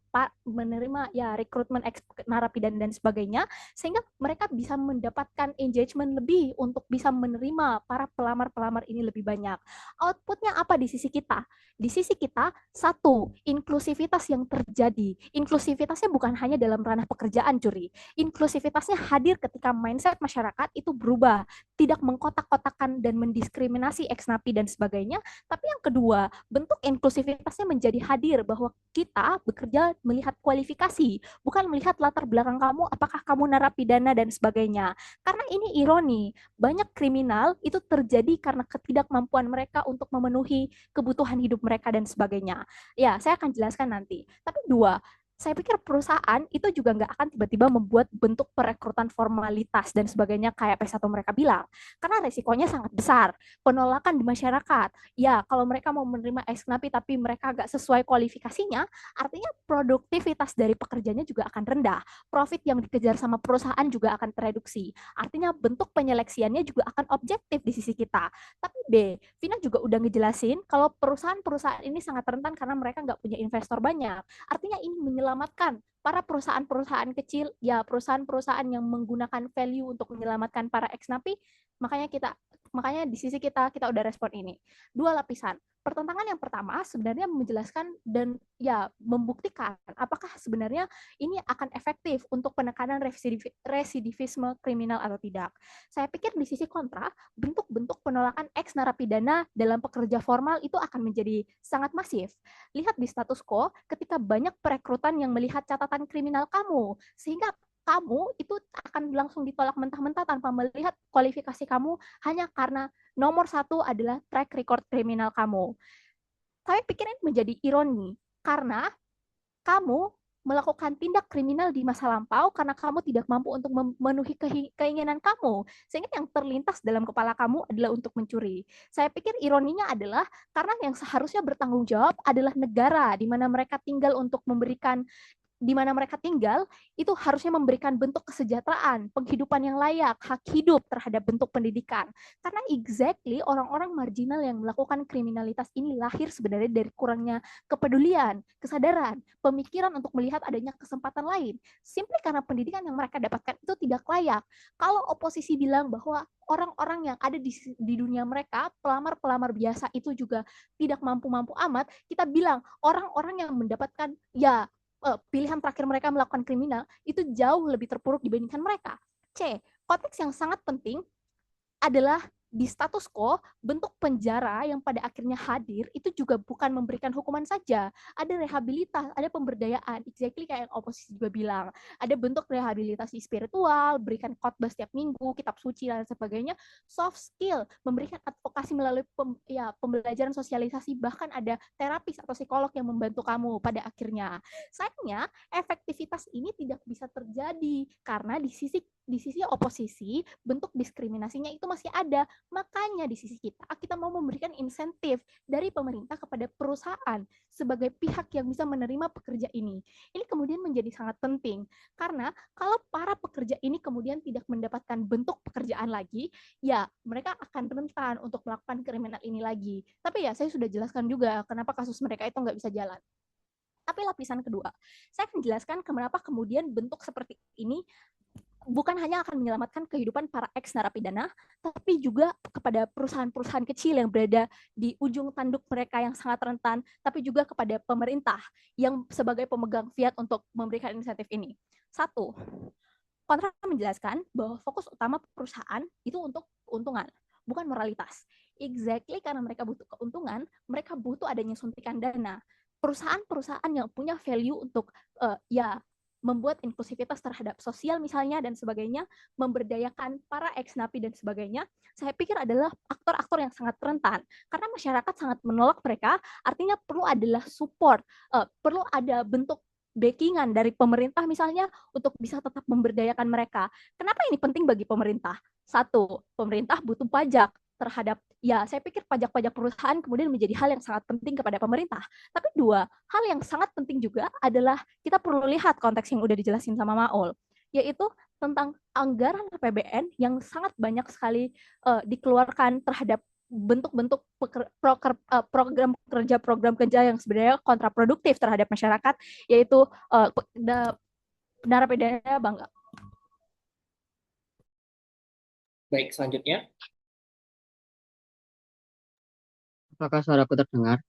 ya rekrutmen narapidana dan sebagainya, sehingga mereka bisa mendapatkan engagement lebih untuk bisa menerima para pelamar-pelamar ini lebih banyak. Outputnya apa di sisi kita? Di sisi kita, satu, inklusivitas yang terjadi. Inklusivitasnya bukan hanya dalam ranah pekerjaan, Curi. Inklusivitasnya hadir ketika mindset masyarakat itu berubah, tidak mengkotak-kotakan dan mendiskriminasi ex-napi dan sebagainya. Tapi yang kedua, bentuk inklusivitasnya menjadi hadir bahwa kita bekerja melihat kualifikasi, bukan melihat latar belakang kamu, apakah kamu narapidana dan sebagainya. Karena ini ironi, banyak kriminal itu terjadi karena ketidakmampuan mereka untuk memenuhi kebutuhan hidup mereka dan sebagainya. Ya, saya akan jelaskan nanti. Tapi dua, saya pikir perusahaan itu juga nggak akan tiba-tiba membuat bentuk perekrutan formalitas dan sebagainya kayak P1 mereka bilang. Karena resikonya sangat besar. Penolakan di masyarakat. Ya, kalau mereka mau menerima ex-napi tapi mereka nggak sesuai kualifikasinya, artinya produktivitas dari pekerjanya juga akan rendah. Profit yang dikejar sama perusahaan juga akan tereduksi. Artinya bentuk penyeleksiannya juga akan objektif di sisi kita. Tapi B, Vina juga udah ngejelasin kalau perusahaan-perusahaan ini sangat rentan karena mereka nggak punya investor banyak. Artinya ini menyelamatkan para perusahaan-perusahaan kecil, ya perusahaan-perusahaan yang menggunakan value untuk menyelamatkan para ex-napi, makanya di sisi kita udah respon ini. Dua lapisan. Pertentangan yang pertama sebenarnya menjelaskan dan ya membuktikan apakah sebenarnya ini akan efektif untuk penekanan residivisme kriminal atau tidak. Saya pikir di sisi kontra, bentuk-bentuk penolakan ex narapidana dalam pekerja formal itu akan menjadi sangat masif. Lihat di status quo ketika banyak perekrutan yang melihat catatan kriminal kamu, sehingga kamu itu akan langsung ditolak mentah-mentah tanpa melihat kualifikasi kamu hanya karena nomor satu adalah track record kriminal kamu. Saya pikir ini menjadi ironi, karena kamu melakukan tindak kriminal di masa lampau karena kamu tidak mampu untuk memenuhi keinginan kamu. Sehingga yang terlintas dalam kepala kamu adalah untuk mencuri. Saya pikir ironinya adalah karena yang seharusnya bertanggung jawab adalah negara di mana mereka tinggal untuk memberikan di mana mereka tinggal itu harusnya memberikan bentuk kesejahteraan, penghidupan yang layak, hak hidup terhadap bentuk pendidikan. Karena exactly orang-orang marginal yang melakukan kriminalitas ini lahir sebenarnya dari kurangnya kepedulian, kesadaran, pemikiran untuk melihat adanya kesempatan lain. Simply karena pendidikan yang mereka dapatkan itu tidak layak. Kalau oposisi bilang bahwa orang-orang yang ada di dunia mereka, pelamar-pelamar biasa itu juga tidak mampu-mampu amat, kita bilang orang-orang yang mendapatkan pilihan terakhir mereka melakukan kriminal itu jauh lebih terpuruk dibandingkan mereka. C, konteks yang sangat penting adalah di status quo, bentuk penjara yang pada akhirnya hadir itu juga bukan memberikan hukuman saja. Ada rehabilitas, ada pemberdayaan. Exactly kayak yang oposisi juga bilang. Ada bentuk rehabilitasi spiritual, berikan khotbah setiap minggu, kitab suci, dan sebagainya. Soft skill, memberikan advokasi melalui pembelajaran sosialisasi, bahkan ada terapis atau psikolog yang membantu kamu pada akhirnya. Sayangnya, efektivitas ini tidak bisa terjadi karena di sisi oposisi, bentuk diskriminasinya itu masih ada. Makanya di sisi kita mau memberikan insentif dari pemerintah kepada perusahaan sebagai pihak yang bisa menerima pekerja ini. Ini kemudian menjadi sangat penting, karena kalau para pekerja ini kemudian tidak mendapatkan bentuk pekerjaan lagi, ya mereka akan rentan untuk melakukan kriminal ini lagi. Tapi ya saya sudah jelaskan juga kenapa kasus mereka itu nggak bisa jalan. Tapi lapisan kedua, saya akan jelaskan kenapa kemudian bentuk seperti ini bukan hanya akan menyelamatkan kehidupan para ex narapidana, tapi juga kepada perusahaan-perusahaan kecil yang berada di ujung tanduk mereka yang sangat rentan, tapi juga kepada pemerintah yang sebagai pemegang fiat untuk memberikan insentif ini. Satu, kontrak menjelaskan bahwa fokus utama perusahaan itu untuk keuntungan, bukan moralitas. Exactly karena mereka butuh keuntungan, mereka butuh adanya suntikan dana. Perusahaan-perusahaan yang punya value untuk membuat inklusivitas terhadap sosial misalnya dan sebagainya, memberdayakan para ex-napi dan sebagainya, saya pikir adalah aktor-aktor yang sangat rentan. Karena masyarakat sangat menolak mereka, artinya perlu adalah support, perlu ada bentuk backingan dari pemerintah misalnya untuk bisa tetap memberdayakan mereka. Kenapa ini penting bagi pemerintah? Satu, pemerintah butuh pajak terhadap ya saya pikir pajak-pajak perusahaan kemudian menjadi hal yang sangat penting kepada pemerintah. Tapi dua hal yang sangat penting juga adalah kita perlu lihat konteks yang udah dijelasin sama Maul, yaitu tentang anggaran APBN yang sangat banyak sekali dikeluarkan terhadap bentuk-bentuk program kerja yang sebenarnya kontraproduktif terhadap masyarakat, yaitu narapidana bangga. Baik, selanjutnya. Apakah suaraku terdengar?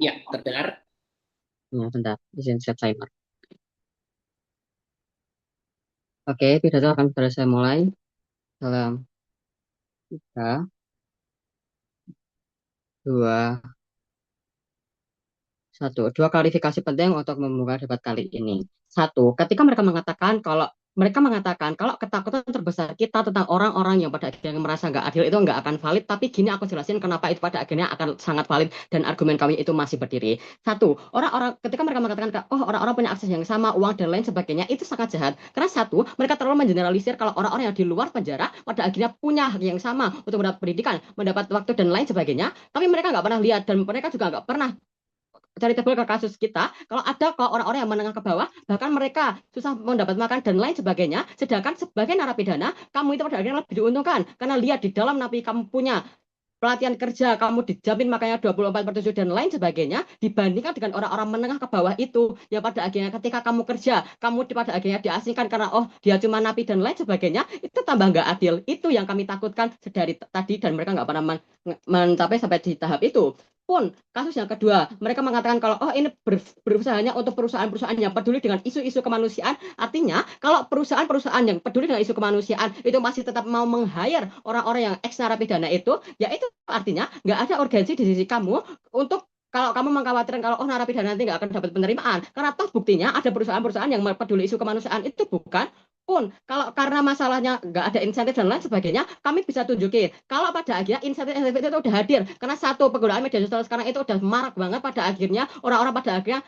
Ya, terdengar. Ya, bentar, izin set timer. Oke, pidato akan saya mulai dalam 3, 2, 1. Dua klarifikasi penting untuk membuka debat kali ini. 1, ketika mereka mengatakan kalau ketakutan terbesar kita tentang orang-orang yang pada akhirnya merasa nggak adil itu nggak akan valid, tapi gini aku jelasin kenapa itu pada akhirnya akan sangat valid dan argumen kami itu masih berdiri. 1, orang-orang ketika mereka mengatakan orang-orang punya akses yang sama, uang dan lain sebagainya, itu sangat jahat. Karena 1, mereka terlalu mengeneralisir kalau orang-orang yang di luar penjara pada akhirnya punya hak yang sama untuk mendapat pendidikan, mendapat waktu dan lain sebagainya, tapi mereka nggak pernah lihat dan mereka juga nggak pernah cari tabel ke kasus kita, kalau ada orang-orang yang menengah ke bawah, bahkan mereka susah mendapat makan dan lain sebagainya, sedangkan sebagai narapidana, kamu itu pada akhirnya lebih diuntungkan, karena lihat di dalam napi kamu punya pelatihan kerja, kamu dijamin makanya 24/7 dan lain sebagainya, dibandingkan dengan orang-orang menengah ke bawah itu, ya pada akhirnya ketika kamu kerja, kamu pada akhirnya diasingkan karena dia cuma napi dan lain sebagainya, itu tambah nggak adil. Itu yang kami takutkan dari tadi dan mereka nggak pernah mencapai sampai di tahap itu. Pun kasus yang kedua, mereka mengatakan kalau ini berusahanya untuk perusahaan-perusahaan yang peduli dengan isu-isu kemanusiaan. Artinya kalau perusahaan-perusahaan yang peduli dengan isu kemanusiaan itu masih tetap mau meng-hire orang-orang yang ex narapidana itu, ya itu artinya nggak ada urgensi di sisi kamu untuk kalau kamu mengkhawatirkan kalau narapidana nanti nggak akan dapat penerimaan, karena toh buktinya ada perusahaan-perusahaan yang peduli isu kemanusiaan itu bukan. Pun kalau karena masalahnya nggak ada insentif dan lain sebagainya, kami bisa tunjukin kalau pada akhirnya insentif itu udah hadir, karena 1, penggunaan media sosial sekarang itu udah marak banget, pada akhirnya orang-orang pada akhirnya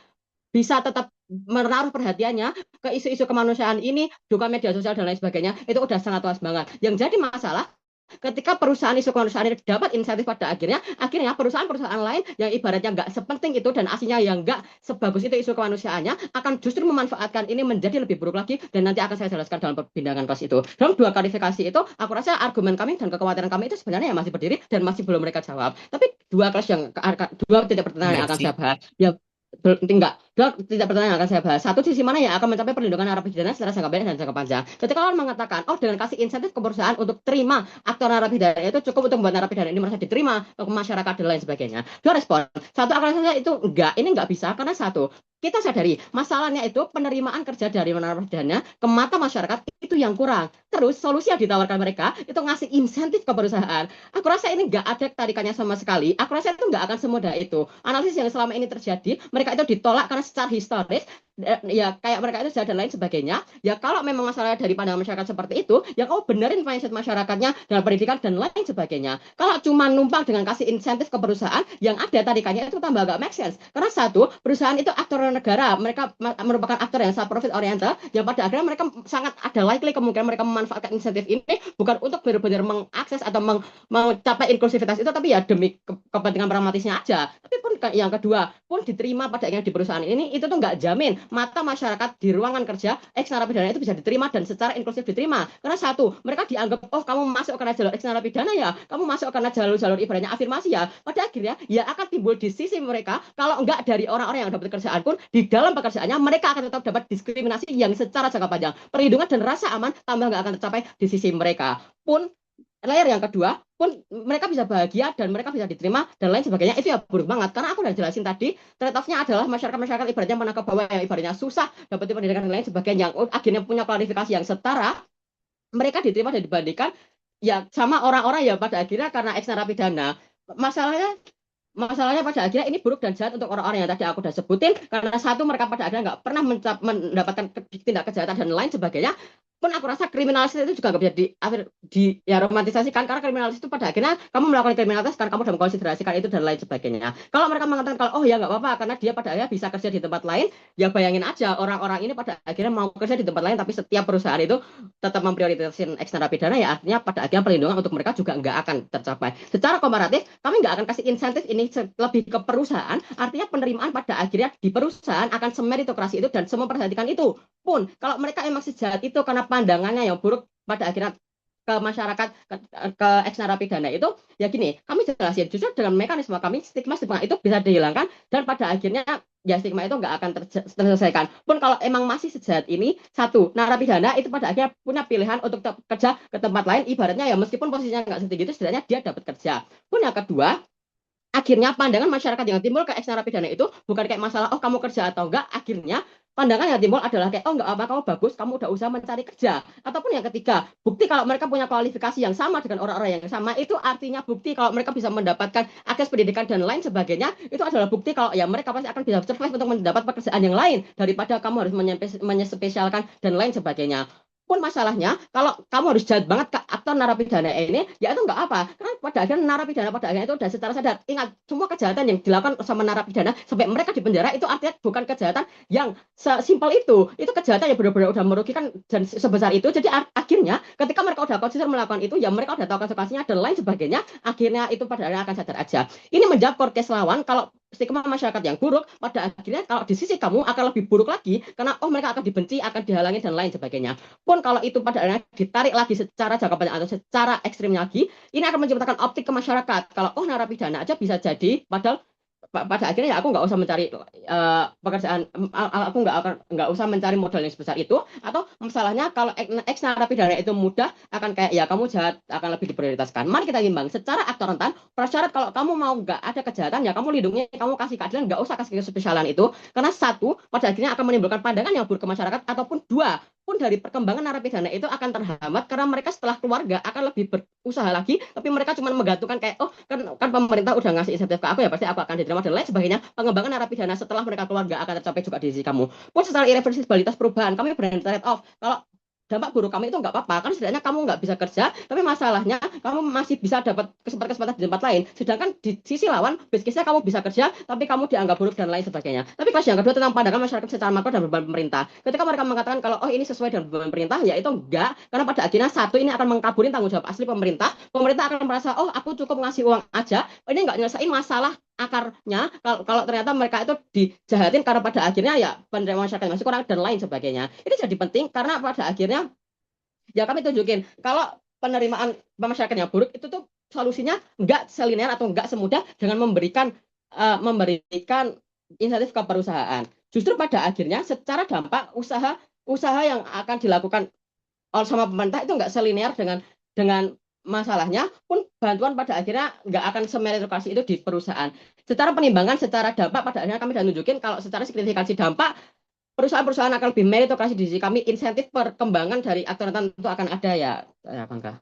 bisa tetap menaruh perhatiannya ke isu-isu kemanusiaan ini, dukungan media sosial dan lain sebagainya, itu udah sangat luas banget. Yang jadi masalah ketika perusahaan isu kemanusiaan ini dapat insentif, pada akhirnya perusahaan-perusahaan lain yang ibaratnya nggak sepenting itu dan aslinya yang nggak sebagus itu isu kemanusiaannya akan justru memanfaatkan ini menjadi lebih buruk lagi, dan nanti akan saya jelaskan dalam perbincangan kelas itu. Dalam 2 klarifikasi itu, aku rasa argumen kami dan kekhawatiran kami itu sebenarnya masih berdiri dan masih belum mereka jawab. Tapi 2 titik pertanyaan yang akan saya bahas. Ya, enggak, tidak pertanyaan yang akan saya bahas. 1, sisi mana yang akan mencapai perlindungan narapidana secara jangka pendek dan jangka panjang. Ketika orang mengatakan, dengan kasih insentif ke perusahaan untuk terima aktor narapidana itu cukup untuk membuat narapidana ini merasa diterima ke masyarakat dan lain sebagainya. 2 respon. 1, akan saya itu ini enggak bisa, karena 1, kita sadari masalahnya itu penerimaan kerja dari narapidana ke mata masyarakat itu yang kurang. Terus solusi yang ditawarkan mereka itu ngasih insentif ke perusahaan. Aku rasa ini nggak ada tarikannya sama sekali. Aku rasa itu nggak akan semudah itu. Analisis yang selama ini terjadi, mereka itu ditolak karena secara historis, ya kayak mereka itu dan lain sebagainya. Ya kalau memang masalahnya dari pandangan masyarakat seperti itu, ya kau benerin mindset masyarakatnya dengan pendidikan dan lain sebagainya. Kalau cuma numpang dengan kasih insentif ke perusahaan, yang ada tarikannya itu tambah nggak make sense. Karena 1, perusahaan itu aktor negara, mereka merupakan aktor yang sangat profit oriented, yang pada akhirnya mereka sangat ada likely kemungkinan mereka memanfaatkan insentif ini bukan untuk benar-benar mengakses atau mencapai inklusivitas itu, tapi ya demi kepentingan pragmatisnya aja. Tapi pun yang kedua, pun diterima pada akhirnya di perusahaan ini, itu tuh nggak jamin mata masyarakat di ruangan kerja ex narapidana itu bisa diterima dan secara inklusif diterima. Karena 1, mereka dianggap kamu masuk karena jalur ex narapidana ya, kamu masuk karena jalur ibaratnya afirmasi ya. Pada akhirnya ya akan timbul di sisi mereka, kalau enggak dari orang-orang yang dapat kerjaan pun, di dalam pekerjaannya mereka akan tetap dapat diskriminasi yang secara jangka panjang. Perlindungan dan rasa aman tambah nggak akan tercapai di sisi mereka. Pun layer yang kedua, pun mereka bisa bahagia dan mereka bisa diterima dan lain sebagainya, itu ya buruk banget. Karena aku udah jelasin tadi, trade-off-nya adalah masyarakat ibaratnya menengah ke bawah yang ibaratnya susah dapat pendidikan dan lain sebagainya, yang akhirnya punya kualifikasi yang setara, mereka diterima dan dibandingkan ya sama orang-orang yang pada akhirnya karena ex narapidana. Masalahnya pada akhirnya ini buruk dan jahat untuk orang-orang yang tadi aku udah sebutin, karena 1, mereka pada akhirnya nggak pernah mendapatkan tindak kejahatan dan lain sebagainya. pun aku rasa kriminalitas itu juga nggak bisa ya romantisasikan, karena kriminalitas itu pada akhirnya kamu melakukan kriminalitas karena kamu sudah mengkonsiderasikan itu dan lain sebagainya. Kalau mereka mengatakan kalau oh ya nggak apa-apa karena dia pada akhirnya bisa kerja di tempat lain, ya bayangin aja orang-orang ini pada akhirnya mau kerja di tempat lain tapi setiap perusahaan itu tetap memprioritaskan eks narapidana, ya artinya pada akhirnya perlindungan untuk mereka juga nggak akan tercapai. Secara komparatif kami nggak akan kasih insentif ini lebih ke perusahaan, artinya penerimaan pada akhirnya di perusahaan akan semeritokrasi itu dan memperhatikan itu. Pun kalau mereka emang sejahat itu karena pandangannya yang buruk pada akhirnya ke masyarakat, ke eks narapidana itu, ya gini, kami jelasin justru dengan mekanisme kami stigma itu bisa dihilangkan dan pada akhirnya ya stigma itu nggak akan terselesaikan. Pun kalau emang masih sejahat ini, satu, narapidana itu pada akhirnya punya pilihan untuk kerja ke tempat lain, ibaratnya ya meskipun posisinya nggak setinggi itu, setidaknya dia dapat kerja. Pun yang kedua, akhirnya pandangan masyarakat yang timbul ke eks narapidana itu bukan kayak masalah oh kamu kerja atau enggak, akhirnya pandangan yang timbul adalah kayak oh enggak apa kamu bagus, kamu udah usaha mencari kerja. Ataupun yang ketiga, bukti kalau mereka punya kualifikasi yang sama dengan orang-orang yang sama, itu artinya bukti kalau mereka bisa mendapatkan akses pendidikan dan lain sebagainya, itu adalah bukti kalau ya mereka pasti akan bisa survive untuk mendapat pekerjaan yang lain daripada kamu harus menyespesialkan dan lain sebagainya. Pun masalahnya kalau kamu harus jahat banget ke aktor narapidana ini, ya itu nggak apa, karena pada akhirnya narapidana pada akhirnya itu sudah secara sadar. Ingat, semua kejahatan yang dilakukan sama narapidana sampai mereka di penjara itu artinya bukan kejahatan yang sesimpel itu kejahatan yang benar-benar udah merugikan dan sebesar itu. Jadi akhirnya ketika mereka udah konsisten melakukan itu, ya mereka udah tahu konsekuensinya dan lain sebagainya, akhirnya itu pada akhirnya akan sadar aja. Ini menjawab court case lawan, kalau stigma masyarakat yang buruk pada akhirnya kalau di sisi kamu akan lebih buruk lagi karena oh mereka akan dibenci, akan dihalangi dan lain sebagainya. Pun kalau itu pada akhirnya ditarik lagi secara jangka panjang atau secara ekstrimnya lagi, ini akan menciptakan optik ke masyarakat kalau oh narapidana aja bisa jadi, padahal pada akhirnya ya aku nggak usah mencari pekerjaan, aku nggak usah mencari modal yang sebesar itu. Atau masalahnya kalau eks narapidana itu mudah, akan kayak ya kamu jahat akan lebih diprioritaskan. Mari kita imbang secara aktor rentan. Prasyarat kalau kamu mau nggak ada kejahatan, ya kamu lindungi, kamu kasih keadilan, nggak usah kasih kespesialan itu, karena satu pada akhirnya akan menimbulkan pandangan yang buruk ke masyarakat, ataupun dua pun dari perkembangan narapidana itu akan terhambat karena mereka setelah keluarga akan lebih berusaha lagi, tapi mereka cuma menggantungkan kayak oh kan pemerintah udah ngasih insentif ke aku, ya pasti aku akan diterima dan lain sebagainya. Pengembangan narapidana setelah mereka keluarga akan tercapai juga di sisi kamu. Pun secara irreversibilitas perubahan kami berani trade off. Kalau dampak buruk kami itu nggak apa-apa, kan setidaknya kamu nggak bisa kerja, tapi masalahnya kamu masih bisa dapat kesempatan di tempat lain. Sedangkan di sisi lawan, base case-nya kamu bisa kerja, tapi kamu dianggap buruk dan lain sebagainya. Tapi kelas yang kedua tentang pandangan masyarakat secara makro dan beban pemerintah. Ketika mereka mengatakan kalau oh ini sesuai dengan beban pemerintah, ya itu enggak, karena pada akhirnya satu ini akan mengkaburin tanggung jawab asli pemerintah. Pemerintah akan merasa oh aku cukup ngasih uang aja, ini nggak nyelesain masalah akarnya. Kalau ternyata mereka itu dijahatin karena pada akhirnya ya penerimaan masyarakat masih kurang dan lain sebagainya. Ini jadi penting karena pada akhirnya ya kami tunjukin kalau penerimaan masyarakat yang buruk itu tuh solusinya nggak selinear atau nggak semudah dengan memberikan insentif ke perusahaan. Justru pada akhirnya secara dampak usaha yang akan dilakukan sama pemerintah itu nggak selinear dengan masalahnya. Pun bantuan pada akhirnya nggak akan semeritokrasi itu di perusahaan. Secara penimbangan, secara dampak pada akhirnya kami sudah nunjukin kalau secara signifikansi dampak perusahaan-perusahaan akan lebih meritokrasi di sisi kami. Insentif perkembangan dari aktor rentan itu akan ada ya Bangka.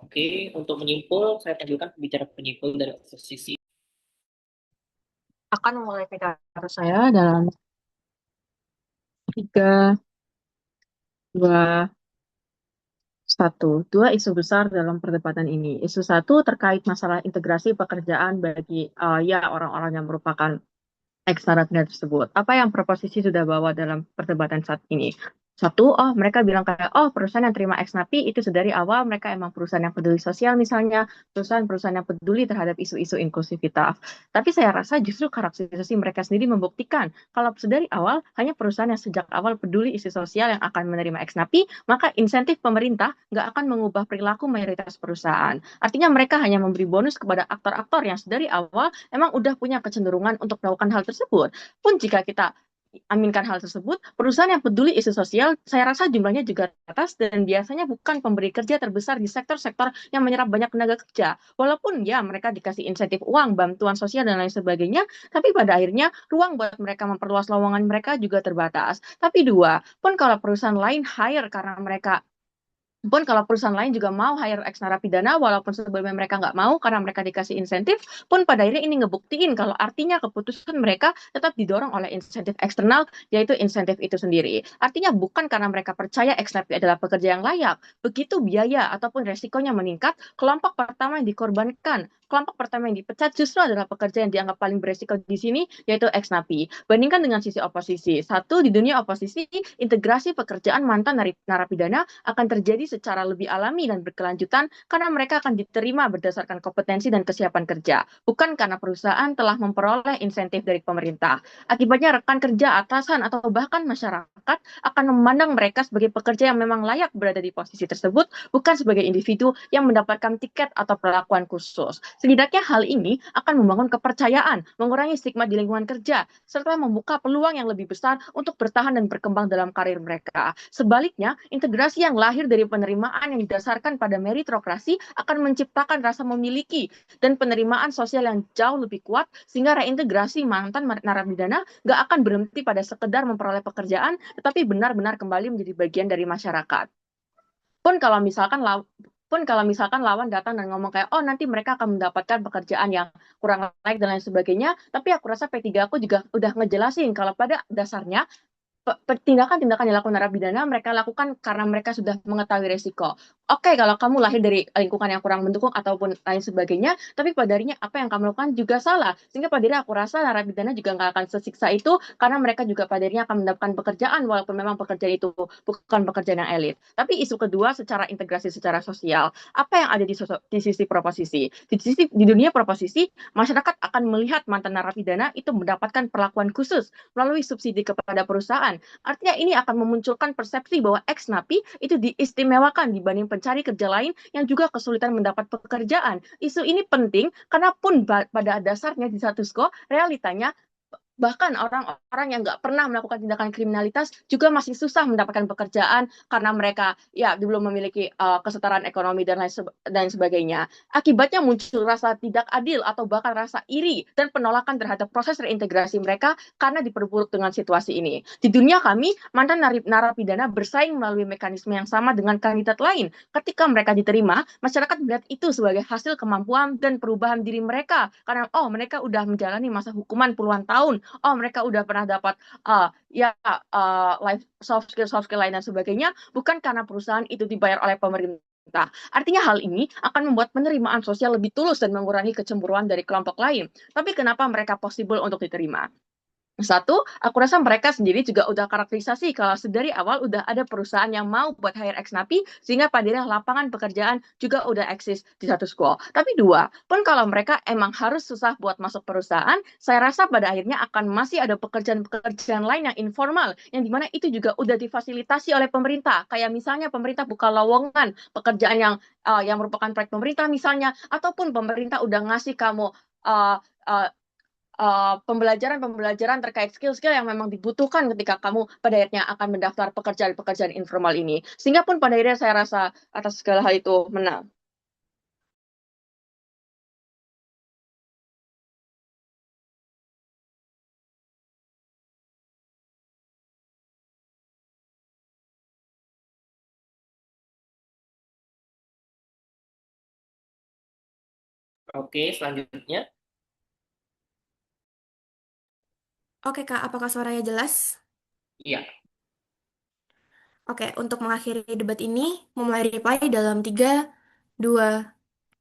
Oke, untuk menyimpul, saya panggilkan pembicara penyimpul dari oposisi. Akan memulai pidato saya dalam 3, 2, 1. Dua isu besar dalam perdebatan ini. Isu satu terkait masalah integrasi pekerjaan bagi ya orang-orang yang merupakan eks narapidana tersebut. Apa yang proposisi sudah bawa dalam perdebatan saat ini? Satu, oh mereka bilang kayak, oh perusahaan yang terima eks napi itu dari awal mereka emang perusahaan yang peduli sosial misalnya, perusahaan-perusahaan yang peduli terhadap isu-isu inklusivitas. Tapi saya rasa justru karakterisasi mereka sendiri membuktikan kalau dari awal hanya perusahaan yang sejak awal peduli isu sosial yang akan menerima eks napi, maka insentif pemerintah nggak akan mengubah perilaku mayoritas perusahaan. Artinya mereka hanya memberi bonus kepada aktor-aktor yang dari awal emang udah punya kecenderungan untuk melakukan hal tersebut. Pun jika kita mengaminkan hal tersebut, perusahaan yang peduli isu sosial, saya rasa jumlahnya juga atas dan biasanya bukan pemberi kerja terbesar di sektor-sektor yang menyerap banyak tenaga kerja. Walaupun ya mereka dikasih insentif uang, bantuan sosial dan lain sebagainya, tapi pada akhirnya ruang buat mereka memperluas lowongan mereka juga terbatas. Tapi dua, pun kalau perusahaan lain hire karena mereka pun kalau perusahaan lain juga mau hire ex narapidana, walaupun sebelumnya mereka nggak mau karena mereka dikasih insentif, pun pada akhirnya ini ngebuktiin kalau artinya keputusan mereka tetap didorong oleh insentif eksternal, yaitu insentif itu sendiri. Artinya bukan karena mereka percaya ex napi adalah pekerja yang layak. Begitu biaya ataupun resikonya meningkat, kelompok pertama yang dikorbankan, kelompok pertama yang dipecat justru adalah pekerja yang dianggap paling beresiko di sini, yaitu ex napi. Bandingkan dengan sisi oposisi. Satu, di dunia oposisi, integrasi pekerjaan mantan narapidana akan terjadi secara lebih alami dan berkelanjutan karena mereka akan diterima berdasarkan kompetensi dan kesiapan kerja, bukan karena perusahaan telah memperoleh insentif dari pemerintah. Akibatnya rekan kerja, atasan, atau bahkan masyarakat akan memandang mereka sebagai pekerja yang memang layak berada di posisi tersebut, bukan sebagai individu yang mendapatkan tiket atau perlakuan khusus. Setidaknya hal ini akan membangun kepercayaan, mengurangi stigma di lingkungan kerja, serta membuka peluang yang lebih besar untuk bertahan dan berkembang dalam karir mereka. Sebaliknya, integrasi yang lahir dari penerimaan yang didasarkan pada meritokrasi akan menciptakan rasa memiliki dan penerimaan sosial yang jauh lebih kuat, sehingga reintegrasi mantan narapidana nggak akan berhenti pada sekedar memperoleh pekerjaan, tetapi benar-benar kembali menjadi bagian dari masyarakat. Pun kalau misalkan lawan datang dan ngomong kayak, oh nanti mereka akan mendapatkan pekerjaan yang kurang layak dan lain sebagainya, tapi aku rasa P3 aku juga udah ngejelasin kalau pada dasarnya tindakan-tindakan yang dilakukan narapidana mereka lakukan karena mereka sudah mengetahui resiko. Oke, kalau kamu lahir dari lingkungan yang kurang mendukung ataupun lain sebagainya, tapi pada akhirnya apa yang kamu lakukan juga salah. Sehingga pada akhirnya aku rasa narapidana juga nggak akan sesiksa itu karena mereka juga pada akhirnya akan mendapatkan pekerjaan walaupun memang pekerjaan itu bukan pekerjaan yang elit. Tapi isu kedua secara integrasi secara sosial, apa yang ada di sisi proposisi? Di dunia proposisi, masyarakat akan melihat mantan narapidana itu mendapatkan perlakuan khusus melalui subsidi kepada perusahaan. Artinya ini akan memunculkan persepsi bahwa ex napi itu diistimewakan dibanding pencari kerja lain yang juga kesulitan mendapat pekerjaan. Isu ini penting karena pun pada dasarnya di status quo realitanya bahkan orang-orang yang nggak pernah melakukan tindakan kriminalitas juga masih susah mendapatkan pekerjaan karena mereka ya belum memiliki kesetaraan ekonomi dan lain sebagainya. Akibatnya muncul rasa tidak adil atau bahkan rasa iri dan penolakan terhadap proses reintegrasi mereka karena diperburuk dengan situasi ini. Di dunia kami, mantan narapidana bersaing melalui mekanisme yang sama dengan kandidat lain. Ketika mereka diterima, masyarakat melihat itu sebagai hasil kemampuan dan perubahan diri mereka karena mereka udah menjalani masa hukuman puluhan tahun, mereka udah pernah dapat life soft skill lain dan sebagainya, bukan karena perusahaan itu dibayar oleh pemerintah. Artinya hal ini akan membuat penerimaan sosial lebih tulus dan mengurangi kecemburuan dari kelompok lain. Tapi kenapa mereka possible untuk diterima? Satu, aku rasa mereka sendiri juga udah karakterisasi kalau sedari awal udah ada perusahaan yang mau buat hire ex napi, sehingga pada lapangan pekerjaan juga udah eksis di status quo. Tapi dua, pun kalau mereka emang harus susah buat masuk perusahaan, saya rasa pada akhirnya akan masih ada pekerjaan-pekerjaan lain yang informal, yang dimana itu juga udah difasilitasi oleh pemerintah. Kayak misalnya pemerintah buka lowongan pekerjaan yang merupakan proyek pemerintah misalnya, ataupun pemerintah udah ngasih kamu pembelajaran terkait skill-skill yang memang dibutuhkan ketika kamu pada akhirnya akan mendaftar pekerjaan-pekerjaan informal ini. Sehingga pun pada akhirnya saya rasa atas segala hal itu menang. Oke, selanjutnya. Oke, Kak, apakah suaranya jelas? Iya. Oke, untuk mengakhiri debat ini, memulai reply dalam 3, 2,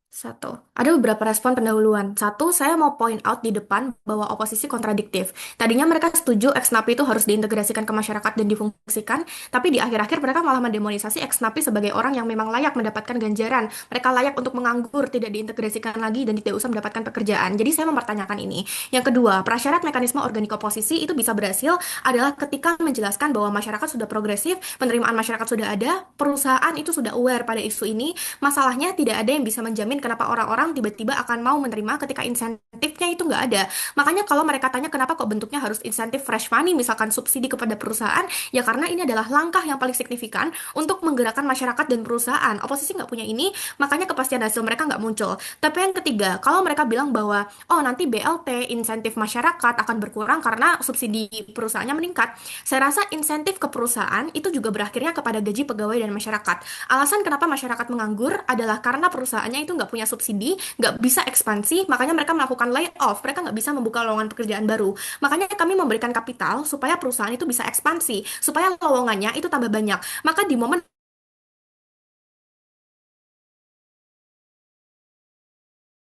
satu. Ada beberapa respon pendahuluan. Satu, saya mau point out di depan bahwa oposisi kontradiktif. Tadinya mereka setuju ex-napi itu harus diintegrasikan ke masyarakat dan difungsikan, tapi di akhir-akhir mereka malah mendemonisasi ex-napi sebagai orang yang memang layak mendapatkan ganjaran. Mereka layak untuk menganggur, tidak diintegrasikan lagi, dan tidak usah mendapatkan pekerjaan. Jadi saya mempertanyakan ini. Yang kedua, prasyarat mekanisme organik oposisi itu bisa berhasil adalah ketika menjelaskan bahwa masyarakat sudah progresif, penerimaan masyarakat sudah ada, perusahaan itu sudah aware pada isu ini, masalahnya tidak ada yang bisa menjamin bayangin kenapa orang-orang tiba-tiba akan mau menerima ketika insentifnya itu nggak ada. Makanya kalau mereka tanya kenapa kok bentuknya harus insentif fresh money, misalkan subsidi kepada perusahaan, ya karena ini adalah langkah yang paling signifikan untuk menggerakkan masyarakat dan perusahaan. Oposisi nggak punya ini, makanya kepastian hasil mereka nggak muncul. Tapi yang ketiga, kalau mereka bilang bahwa, oh nanti BLT, insentif masyarakat akan berkurang karena subsidi perusahaannya meningkat, saya rasa insentif ke perusahaan itu juga berakhirnya kepada gaji pegawai dan masyarakat. Alasan kenapa masyarakat menganggur adalah karena perusahaannya itu nggak punya subsidi, nggak bisa ekspansi, makanya mereka melakukan layoff, mereka nggak bisa membuka lowongan pekerjaan baru. Makanya kami memberikan kapital supaya perusahaan itu bisa ekspansi, supaya lowongannya itu tambah banyak. Maka di momen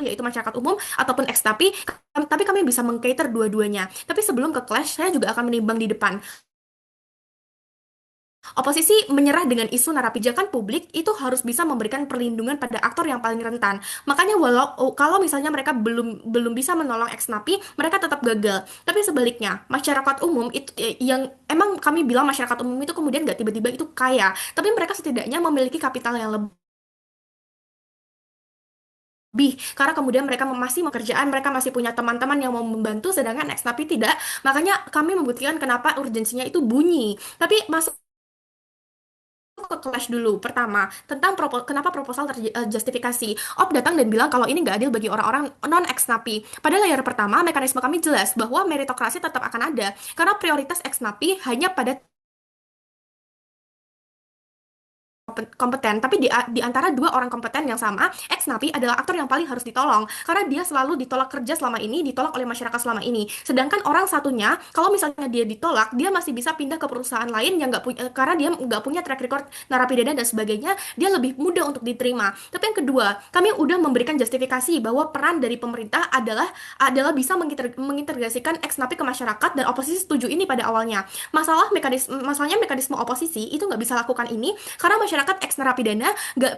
yaitu masyarakat umum ataupun ex tapi kami bisa mengcater dua-duanya. Tapi sebelum ke clash, saya juga akan menimbang di depan. Oposisi menyerah dengan isu narapijakan publik itu harus bisa memberikan perlindungan pada aktor yang paling rentan. Makanya kalau misalnya mereka belum belum bisa menolong ex napi, mereka tetap gagal. Tapi sebaliknya, masyarakat umum itu yang emang kami bilang masyarakat umum itu kemudian nggak tiba-tiba itu kaya, tapi mereka setidaknya memiliki kapital yang lebih karena kemudian mereka masih pekerjaan, mereka masih punya teman-teman yang mau membantu, sedangkan ex napi tidak. Makanya kami membuktikan kenapa urgensinya itu bunyi. Tapi masuk ke clash dulu. Pertama, tentang kenapa proposal terjustifikasi. Op datang dan bilang kalau ini nggak adil bagi orang-orang non-ex napi. Pada layar pertama, mekanisme kami jelas bahwa meritokrasi tetap akan ada. Karena prioritas ex napi hanya pada kompeten, tapi di antara dua orang kompeten yang sama, ex napi adalah aktor yang paling harus ditolong karena dia selalu ditolak kerja selama ini, ditolak oleh masyarakat selama ini. Sedangkan orang satunya, kalau misalnya dia ditolak, dia masih bisa pindah ke perusahaan lain yang nggak punya, karena dia nggak punya track record narapidana dan sebagainya, dia lebih mudah untuk diterima. Tapi yang kedua, kami udah memberikan justifikasi bahwa peran dari pemerintah adalah bisa mengintegrasikan ex napi ke masyarakat dan oposisi setuju ini pada awalnya. Masalahnya mekanisme oposisi itu nggak bisa lakukan ini karena masyarakat ex narapidana nggak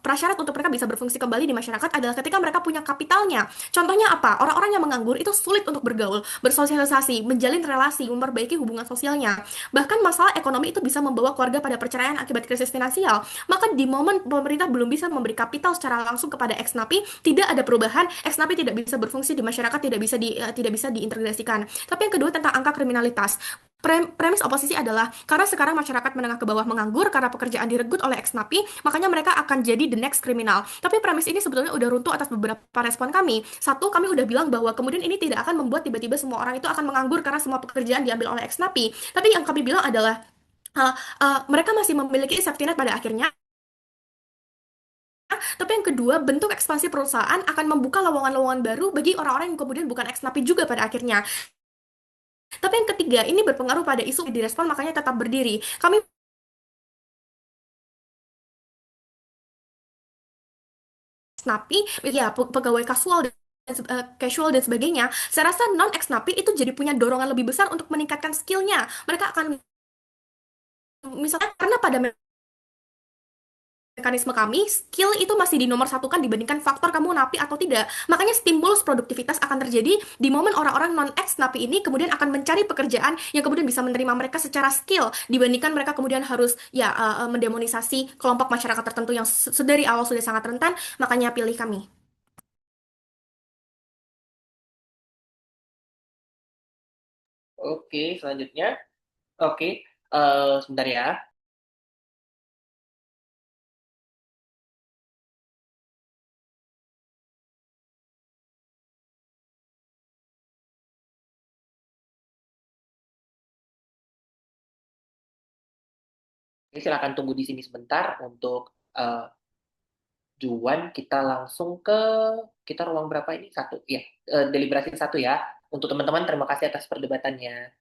prasyarat untuk mereka bisa berfungsi kembali di masyarakat adalah ketika mereka punya kapitalnya. Contohnya apa? Orang-orang yang menganggur itu sulit untuk bergaul, bersosialisasi, menjalin relasi, memperbaiki hubungan sosialnya. Bahkan masalah ekonomi itu bisa membawa keluarga pada perceraian akibat krisis finansial. Maka di momen pemerintah belum bisa memberi kapital secara langsung kepada ex napi, tidak ada perubahan, ex napi tidak bisa berfungsi di masyarakat, tidak bisa diintegrasikan. Tapi yang kedua tentang angka kriminalitas. Premis oposisi adalah karena sekarang masyarakat menengah ke bawah menganggur karena pekerjaan diregut oleh ex napi, makanya mereka akan jadi the next kriminal. Tapi premis ini sebetulnya udah runtuh atas beberapa respon kami. Satu, kami udah bilang bahwa kemudian ini tidak akan membuat tiba-tiba semua orang itu akan menganggur karena semua pekerjaan diambil oleh ex napi. Tapi yang kami bilang adalah mereka masih memiliki safety net pada akhirnya. Tapi yang kedua, bentuk ekspansi perusahaan akan membuka lowongan-lowongan baru bagi orang-orang yang kemudian bukan ex napi juga pada akhirnya. Tapi yang ketiga, ini berpengaruh pada isu direspon, makanya tetap berdiri. Kami napi, ya pegawai casual dan sebagainya, saya rasa non ex napi itu jadi punya dorongan lebih besar untuk meningkatkan skillnya. Mereka akan misalnya karena pada mekanisme kami, skill itu masih di nomor satu kan dibandingkan faktor kamu napi atau tidak. Makanya stimulus produktivitas akan terjadi di momen orang-orang non-ex napi ini kemudian akan mencari pekerjaan yang kemudian bisa menerima mereka secara skill dibandingkan mereka kemudian harus ya mendemonisasi kelompok masyarakat tertentu yang sedari awal sudah sangat rentan. Makanya pilih kami. Oke, selanjutnya. Oke, sebentar ya. Oke, silakan tunggu di sini sebentar untuk Juan. Kita langsung ke kita ruang berapa ini? Satu, ya. Deliberasi satu ya. Untuk teman-teman, terima kasih atas perdebatannya.